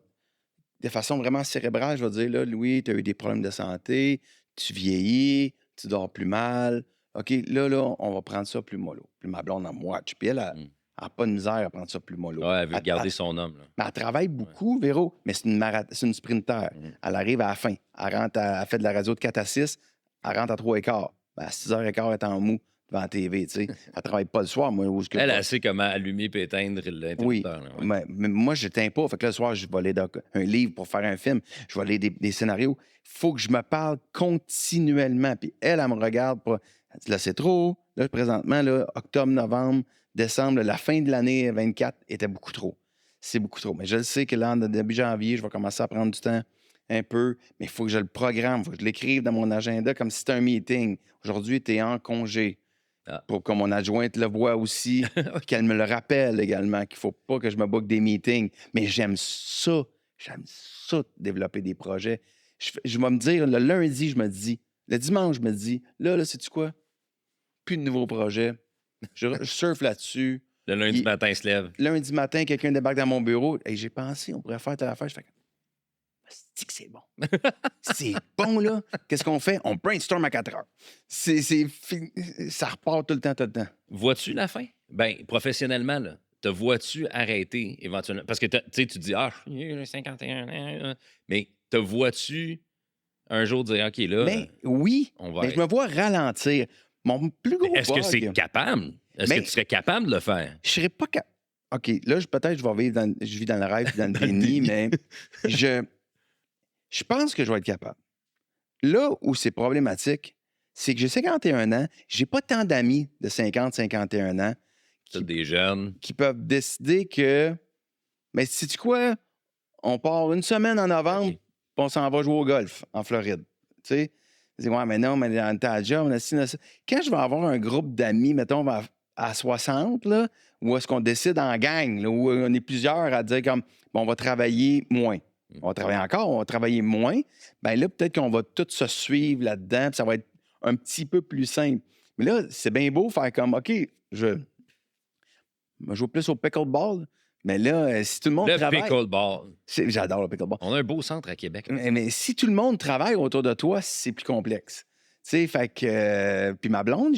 de façon vraiment cérébrale, je vais dire, là, Louis, tu as eu des problèmes de santé, tu vieillis, tu dors plus mal. OK, là, on va prendre ça plus mollo. Puis ma blonde en watch. Puis elle n'a pas de misère à prendre ça plus mollo. Ouais, elle veut garder son homme. Là. Mais elle travaille beaucoup, Véro, mais c'est une sprinter. Elle arrive à la fin. Elle fait de la radio de 4 à 6, elle rentre à 3h15. Ben, à 6h15, elle est en mou devant la TV, tu sais. Elle travaille pas le soir, moi. Elle sait comment allumer et éteindre l'interrupteur. Oui, là, ouais. mais moi, je n'éteins pas. Fait que le soir, je vais aller dans un livre pour faire un film. Je vais aller des scénarios. Il faut que je me parle continuellement. Puis elle me regarde. Elle dit, là, c'est trop. Là, présentement, là, octobre, novembre, décembre, la fin de l'année 24 était beaucoup trop. C'est beaucoup trop. Mais je le sais que là, début janvier, je vais commencer à prendre du temps un peu. Mais il faut que je le programme. Il faut que je l'écrive dans mon agenda comme si c'était un meeting. Aujourd'hui, tu es en congé. Pour que mon adjointe le voie aussi, puis qu'elle me le rappelle également, qu'il ne faut pas que je me boucle des meetings. Mais j'aime ça, J'aime ça, développer des projets. Je vais me dire, le lundi, je me dis, le dimanche, je me dis, là, sais-tu quoi? Plus de nouveaux projets. Je surfe là-dessus. Le lundi matin, il se lève. Lundi matin, quelqu'un débarque dans mon bureau. Et j'ai pensé, on pourrait faire telle affaire. Je fais, c'est que c'est bon. C'est bon, là. Qu'est-ce qu'on fait? On brainstorm à 4 heures. Ça repart tout le temps. Vois-tu la fin? Ben, professionnellement, là, te vois-tu arrêter éventuellement? Parce que tu sais, tu dis, j'ai 51 ans. Mais te vois-tu un jour dire, OK, là, Mais oui, on va mais je me vois ralentir. Mon plus gros Est-ce que bug, c'est capable? Est-ce que Mais- tu serais capable de le faire? je serais pas capable. OK, là, peut-être je vais vivre je vis dans le rêve et dans le déni, mais je pense que je vais être capable. Là où c'est problématique, c'est que j'ai 51 ans, j'ai pas tant d'amis de 50, 51 ans T'as des jeunes. qui peuvent décider que, mais sais-tu quoi? On part une semaine en novembre, OK. puis on s'en va jouer au golf en Floride. Tu sais? Je dis, ouais, mais non, mais dans ta job, on a ci, on a ça. Quand je vais avoir un groupe d'amis, mettons, à 60, là, où est-ce qu'on décide en gang, là, où on est plusieurs à dire comme, bon, on va travailler moins. On va travailler encore, on va travailler moins. Bien là, peut-être qu'on va tous se suivre là-dedans, puis ça va être un petit peu plus simple. Mais là, c'est bien beau faire comme, OK, je joue plus au pickleball, mais là, si tout le monde Le travaille... pickleball. J'adore le pickleball. On a un beau centre à Québec. Mais si tout le monde travaille autour de toi, c'est plus complexe. Tu sais, fait que... puis ma blonde,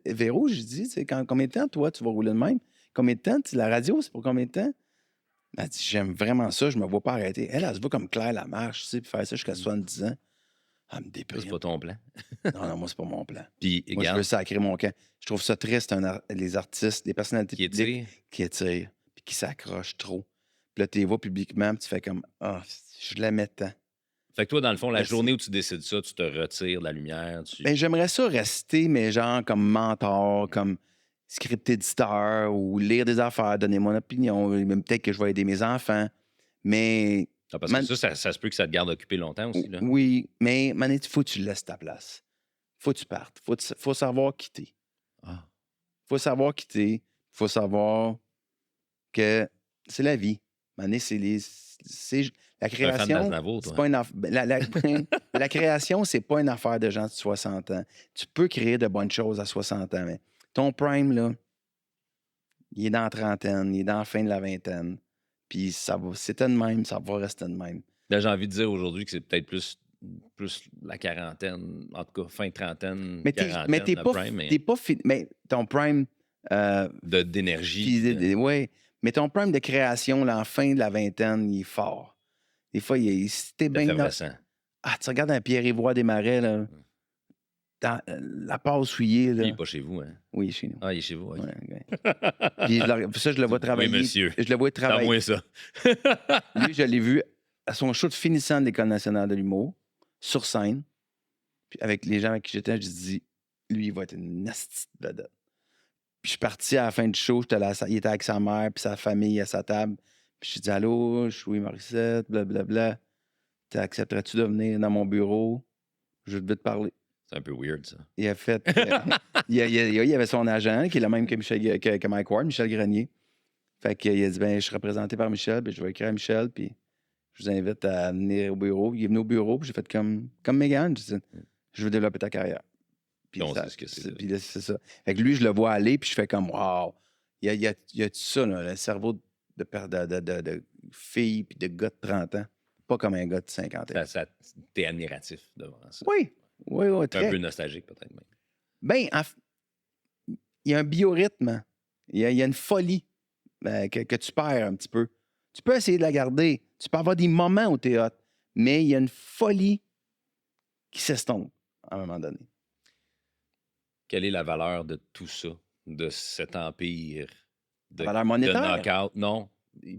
Véro, je dis, tu sais, combien de temps, toi, tu vas rouler de même? Combien de temps? La radio, c'est pour combien de temps? Elle dit, j'aime vraiment ça, je me vois pas arrêter. Elle se voit comme Claire Lamarche, tu sais, puis faire ça jusqu'à 70 ans. Elle me Ça, déprime. c'est pas ton plan. Non, moi, c'est pas mon plan. Puis, Moi, je regarde, veux sacrer mon camp. Je trouve ça triste, les artistes, les personnalités qui publiques étire. qui étirent, puis qui s'accrochent trop. Puis là, tu les vois publiquement, puis tu fais comme, je l'aimais tant. Fait que toi, dans le fond, la Merci. journée où tu décides ça, tu te retires de la lumière. Ben, j'aimerais ça rester, mais genre comme mentor, comme script éditeur ou lire des affaires, donner mon opinion. Même peut-être que je vais aider mes enfants. Mais Ah, parce que ça se peut que ça te garde occupé longtemps aussi. Là. oui, mais Mané, il faut que tu laisses ta place. Faut que tu partes. Faut savoir quitter. Ah. Faut savoir quitter. Faut savoir que c'est la vie. Mané, la Tu es un fan création. d'Aznavour, C'est toi. pas une la création, c'est pas une affaire de gens de 60 ans. Tu peux créer de bonnes choses à 60 ans, mais ton prime, là, il est dans la trentaine, il est dans la fin de la vingtaine. Puis c'était de même, ça va rester de même. Là, j'ai envie de dire aujourd'hui que c'est peut-être plus la quarantaine, en tout cas fin trentaine, Mais quarantaine, t'es le pas, prime, mais t'es pas mais ton prime. d'énergie. Oui, mais ton prime de création, là, en fin de la vingtaine, il est fort. Des fois, si t'es bien. Effervescent. Tu regardes un Pierre-Yvois Desmarais, là, dans la passe souillée, là. Lui, il n'est pas chez vous, hein? Oui, chez nous. Ah, il est chez vous, OK. Ouais. Puis ça, je le vois travailler. Oui, monsieur. Je le vois C'est à travailler. moins ça. Lui, je l'ai vu à son show de finissant de l'École nationale de l'humour, sur scène. Puis avec les gens avec qui j'étais, je dis, lui, il va être une nasty de vedette. Puis je suis parti à la fin du show, il était avec sa mère puis sa famille à sa table. Puis je dis, allô, je suis Louis Morissette, blablabla. Accepterais-tu de venir dans mon bureau? Je veux te parler. C'est un peu weird, ça. Il a fait. Il y avait son agent, qui est le même que Mike Ward, Michel Grenier. Fait qu'il a dit, ben, je suis représenté par Michel, puis je vais écrire à Michel, puis je vous invite à venir au bureau. Il est venu au bureau, puis j'ai fait comme Mégane. Je dis, je veux développer ta carrière. Puis On sait ce que c'est. Puis là, c'est ça. Fait que lui, je le vois aller, puis je fais comme, wow. Il y a tout ça, là, le cerveau de filles puis de gars de 30 ans. Pas comme un gars de 50 ans. T'es admiratif devant ça. Oui, très. Un peu nostalgique, peut-être même. Bien, il y a un biorhythme. Il y a une folie que tu perds un petit peu. Tu peux essayer de la garder. Tu peux avoir des moments où tu es hot. Mais il y a une folie qui s'estompe à un moment donné. Quelle est la valeur de tout ça, de cet empire? La valeur monétaire? De knockout? Non,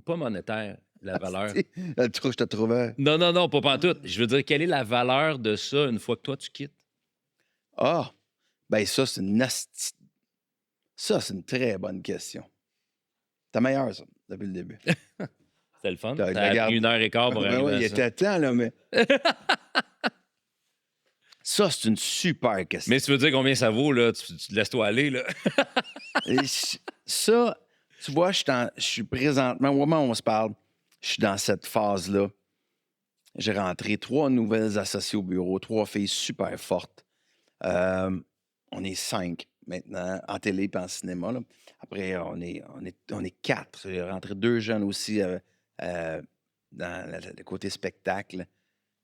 pas monétaire. La valeur. Je te trouvais. Non, pas pantoute. Je veux dire, quelle est la valeur de ça une fois que toi, tu quittes? Ah, ben ça, c'est une très bonne question. T'as meilleur, ça, depuis le début. C'était le fun. T'as- Ça a regarde. pris 1h15 pour Ben arriver ouais, à il ça. était temps, là, mais... Ça, c'est une super question. Mais si tu veux dire combien ça vaut, là, tu te laisses-toi aller, là. Et ça, tu vois, je suis présentement, au moment où on se parle, je suis dans cette phase-là. J'ai rentré 3 nouvelles associées au bureau, 3 filles super fortes. On est 5 maintenant, en télé et en cinéma, là. Après, on est 4. J'ai rentré 2 jeunes aussi dans le côté spectacle.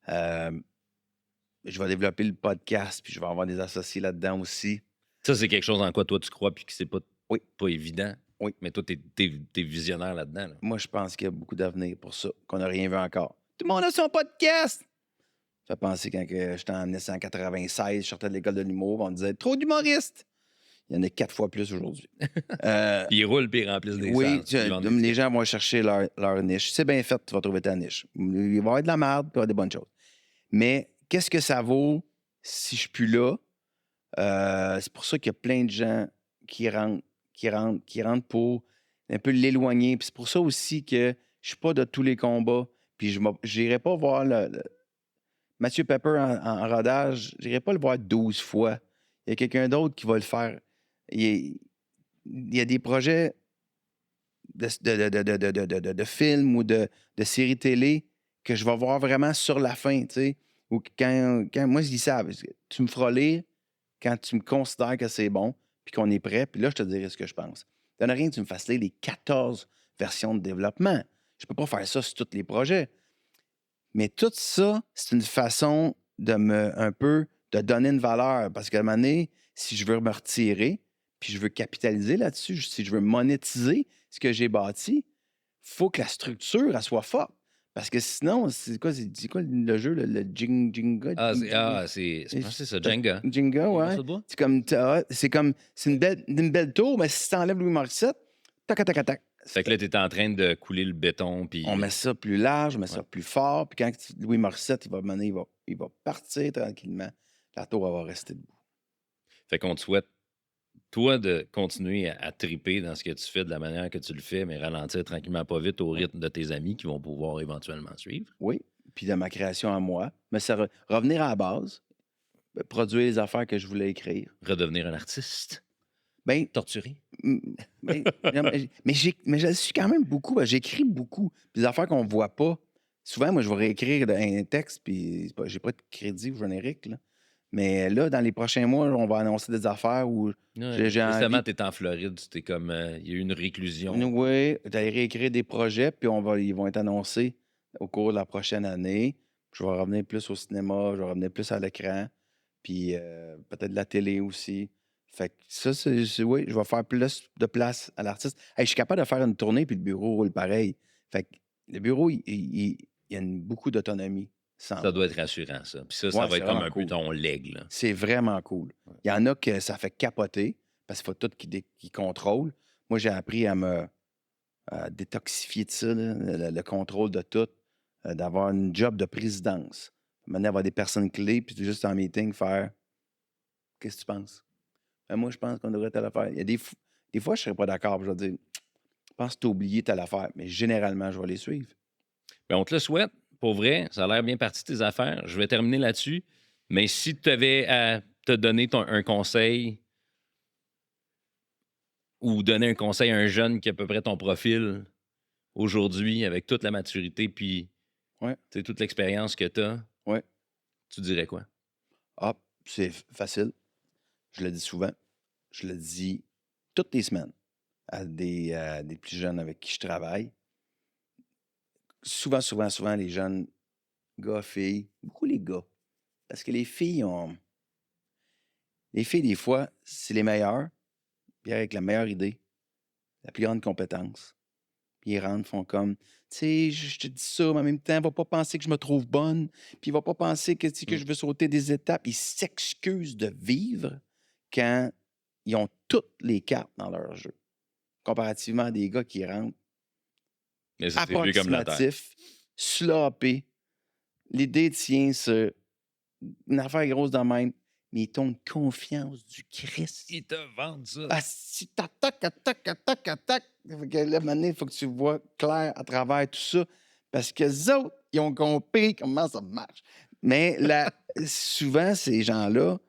Euh, je vais développer le podcast, puis je vais avoir des associés là-dedans aussi. Ça, c'est quelque chose en quoi toi tu crois puis que c'est Oui, pas évident. oui. Mais toi, t'es visionnaire là-dedans. Là. Moi, je pense qu'il y a beaucoup d'avenir pour ça, qu'on n'a rien vu encore. Tout le monde a son podcast! Ça fait penser quand j'étais en 1996, je sortais de l'école de l'humour, on disait trop d'humoristes. Il y en a 4 fois plus aujourd'hui. Puis ils roulent puis ils remplissent des Oui, salles. Ils vendent des les tickets. gens vont chercher leur niche. C'est bien fait, tu vas trouver ta niche. Il va y avoir de la merde, puis il va y avoir des bonnes choses. Mais qu'est-ce que ça vaut si je suis plus là? C'est pour ça qu'il y a plein de gens qui rentrent pour un peu l'éloigner. Puis c'est pour ça aussi que je suis pas de tous les combats. Puis je n'irai pas voir Mathieu Pepper en rodage, je n'irai pas le voir 12 fois. Il y a quelqu'un d'autre qui va le faire. Il y a des projets de films ou de séries télé que je vais voir vraiment sur la fin, tu sais. Ou quand moi, je dis ça, tu me feras lire quand tu me considères que c'est bon, puis qu'on est prêt, puis là, je te dirai ce que je pense. Ça n'a rien que tu me fasses lire les 14 versions de développement. Je peux pas faire ça sur tous les projets. Mais tout ça, c'est une façon de donner une valeur. Parce qu'à un moment donné, si je veux me retirer, puis je veux capitaliser là-dessus, si je veux monétiser ce que j'ai bâti, il faut que la structure, elle soit forte. Parce que sinon, c'est quoi le jeu, le Jenga? Je pense que c'est ça, Jenga. Jenga, ouais. Morceau de bois? C'est une belle tour, mais si tu enlèves Louis Morissette, tac, tac, tac, tac. Fait que là, t'es en train de couler le béton. Puis... On met ça plus large, on met ça Ouais. plus fort. Puis quand Louis Morissette, il va partir tranquillement. La tour, elle va rester debout. Fait qu'on te souhaite, toi, de continuer à triper dans ce que tu fais de la manière que tu le fais, mais ralentir tranquillement pas vite au rythme de tes amis qui vont pouvoir éventuellement suivre. Oui, puis de ma création à moi. Mais ça revenir à la base, produire les affaires que je voulais écrire. Redevenir un artiste. Bien, Torturé. mais je suis quand même beaucoup. J'écris beaucoup. Puis des affaires qu'on ne voit pas. Souvent, moi, je vais réécrire un texte, puis j'ai pas de crédit au générique. Là. Mais là, dans les prochains mois, on va annoncer des affaires où Ouais, j'ai envie. récemment, t'es en Floride, c'était comme. Il y a eu une réclusion. Oui, d'aller réécrire des projets, puis ils vont être annoncés au cours de la prochaine année. Je vais revenir plus au cinéma, je vais revenir plus à l'écran, puis peut-être de la télé aussi. Fait que ça, oui, je vais faire plus de place à l'artiste. Hey, je suis capable de faire une tournée, puis le bureau roule pareil. Fait que le bureau, il y a beaucoup d'autonomie. Ça doit être rassurant, ça. Puis ça Ouais, va c'est être comme vraiment un peu cool. ton leg, là. C'est vraiment cool. Il y en a que ça fait capoter, parce qu'il faut tout qui contrôle. Moi, j'ai appris à me détoxifier de ça, là, le contrôle de tout, d'avoir une job de présidence. Maintenant, avoir des personnes clés, puis juste en meeting, faire qu'est-ce que tu penses? Moi, je pense qu'on devrait telle affaire. Il y a des fois, je ne serais pas d'accord. Je vais dire, je pense que tu as oublié telle affaire, mais généralement, je vais les suivre. Bien, on te le souhaite. Pour vrai, ça a l'air bien parti tes affaires. Je vais terminer là-dessus. Mais si tu avais à te donner un conseil ou donner un conseil à un jeune qui a à peu près ton profil aujourd'hui, avec toute la maturité puis Ouais. toute l'expérience que tu as, Ouais. tu dirais quoi? Ah, c'est facile. Je le dis souvent. Je le dis toutes les semaines à des plus jeunes avec qui je travaille. Souvent, les jeunes gars, filles, beaucoup les gars. Parce que les filles ont. Les filles, des fois, c'est les meilleures, puis avec la meilleure idée, la plus grande compétence. Puis ils rentrent, font comme, tu sais, je te dis ça, mais en même temps, il va pas penser que je me trouve bonne, puis il va pas penser que, tu sais, que je veux sauter des étapes. Ils s'excusent de vivre quand ils ont toutes les cartes dans leur jeu. Comparativement à des gars qui rentrent Mais ça, c'est vieux comme la terre. approximatifs, sloppés. L'idée tient sur une affaire grosse de même, mais ils t'ont une confiance du Christ. Ils te vendent ça. Ah, si t'attaques. Fait que là, maintenant, il faut que tu vois clair à travers tout ça. Parce que les autres, ils ont compris comment ça marche. Mais là, souvent, ces gens-là,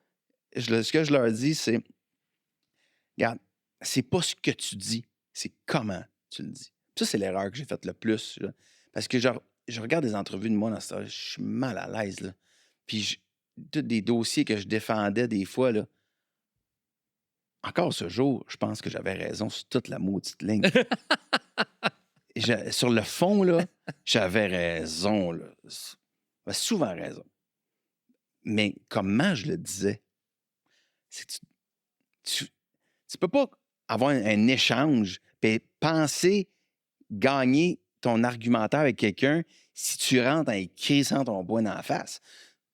ce que je leur dis, c'est regarde, c'est pas ce que tu dis, c'est comment tu le dis. Ça, c'est l'erreur que j'ai faite le plus. Là. Parce que, genre, je regarde des entrevues de moi dans ça, je suis mal à l'aise, là. Puis tous des dossiers que je défendais des fois, là, encore ce jour, je pense que j'avais raison sur toute la maudite ligne. Sur le fond, là, j'avais raison, là. J'avais souvent raison. Mais comment je le disais? C'est que tu peux pas avoir un échange et penser gagner ton argumentaire avec quelqu'un si tu rentres en crissant ton poing dans la face.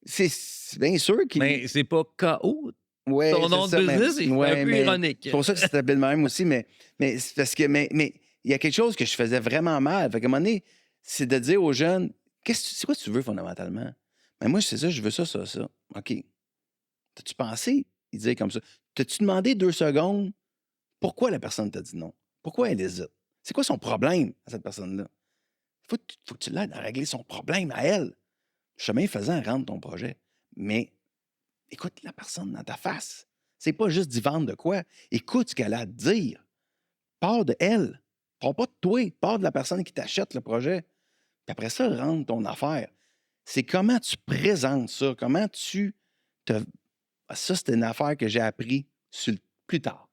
C'est bien sûr qu'il... Mais c'est pas KO. Ouais, Ton nom c'est de ça, business, c'est un peu ironique. C'est pour ça que c'est appelé de même aussi, mais c'est parce que mais il y a quelque chose que je faisais vraiment mal. Fait qu'à un moment donné, c'est de dire aux jeunes, c'est quoi que tu veux fondamentalement? Ben moi, c'est ça, je veux ça, ça, ça. OK. T'as-tu pensé? Il disait comme ça. T'as-tu demandé 2 secondes pourquoi la personne t'a dit non? Pourquoi elle hésite? C'est quoi son problème à cette personne-là? Faut que tu l'aides à régler son problème à elle. Chemin faisant, rendre ton projet. Mais écoute la personne dans ta face. C'est pas juste d'y vendre de quoi. Écoute ce qu'elle a à te dire. Pars de elle. Pars pas de toi. Pars de la personne qui t'achète le projet. Puis après ça, rendre ton affaire. C'est comment tu présentes ça. Comment tu te... Ça, c'est une affaire que j'ai appris plus tard.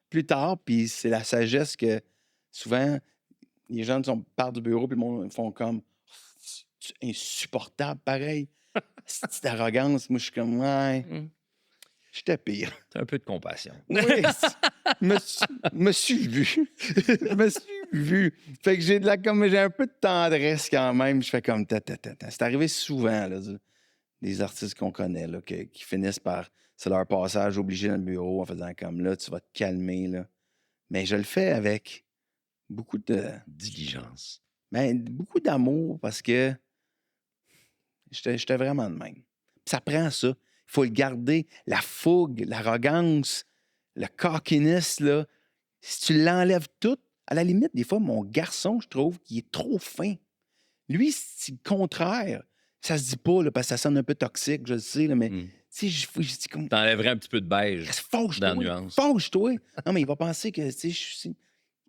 Plus tard, puis c'est la sagesse que souvent, les gens partent du bureau, puis le monde font comme c'est insupportable, pareil. Cette arrogance, moi, je suis comme, ouais, j'étais pire. T'as un peu de compassion. Oui, me suis vu. me suis vu. Fait que j'ai un peu de tendresse quand même. Je fais comme, c'est arrivé souvent, là, des artistes qu'on connaît, là, qui finissent par, c'est leur passage obligé dans le bureau en faisant comme, là, tu vas te calmer, là. Mais je le fais avec beaucoup de... Diligence. beaucoup d'amour parce que j'étais vraiment de même. Puis ça prend ça. Il faut le garder. La fougue, l'arrogance, le cockiness, là. Si tu l'enlèves tout, à la limite, des fois, mon garçon, je trouve qu'il est trop fin. Lui, c'est le contraire. Ça se dit pas, là, parce que ça sonne un peu toxique, je le sais, là, mais tu sais, je dis comme... T'enlèverais un petit peu de beige Fâche-toi. dans la nuance. Fâche-toi. Non, mais il va penser que, tu sais, il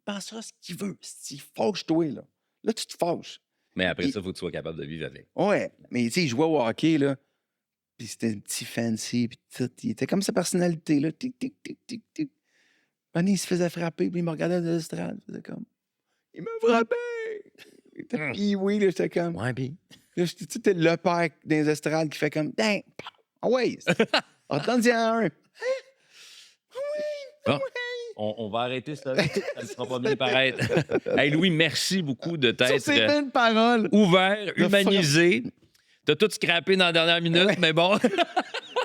pensera ce qu'il veut. Fâche-toi, là. Là, tu te fâches. Mais après ça, il faut que tu sois capable de vivre avec. Ouais, mais tu sais, il jouait au hockey, là, puis c'était un petit fancy, puis tout. Il était comme sa personnalité, là. Tic, tic, tic, tic, tic. Il se faisait frapper, puis il me regardait de l'estrade. Il faisait comme... Il m'a frappé! Puis oui, là, j'étais comme... Ouais, puis... Là, tu sais, t'es le père des estrades qui fait comme... Dang! Ah ouais! Attends-y à un! Ah, on va arrêter ça. Ça ne sera pas bien paraître. Hey, Louis, merci beaucoup de Ça, t'être c'est une parole! ouvert, humanisé. T'as tout scrappé dans la dernière minute, mais bon. Non,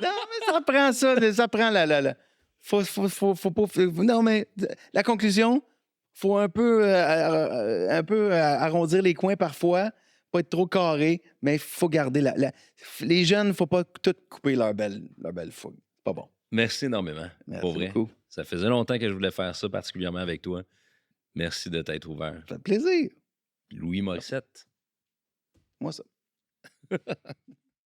mais ça prend ça. Ça prend la... Faut pas... Non, mais la conclusion, faut un peu arrondir les coins parfois, pas être trop carré, mais il faut garder les jeunes, il ne faut pas tout couper leur belle fougue. C'est pas bon. Merci énormément. Merci pour vrai. beaucoup. Ça faisait longtemps que je voulais faire ça, particulièrement avec toi. Merci de t'être ouvert. Ça fait plaisir. Louis Morissette. Moi, ça.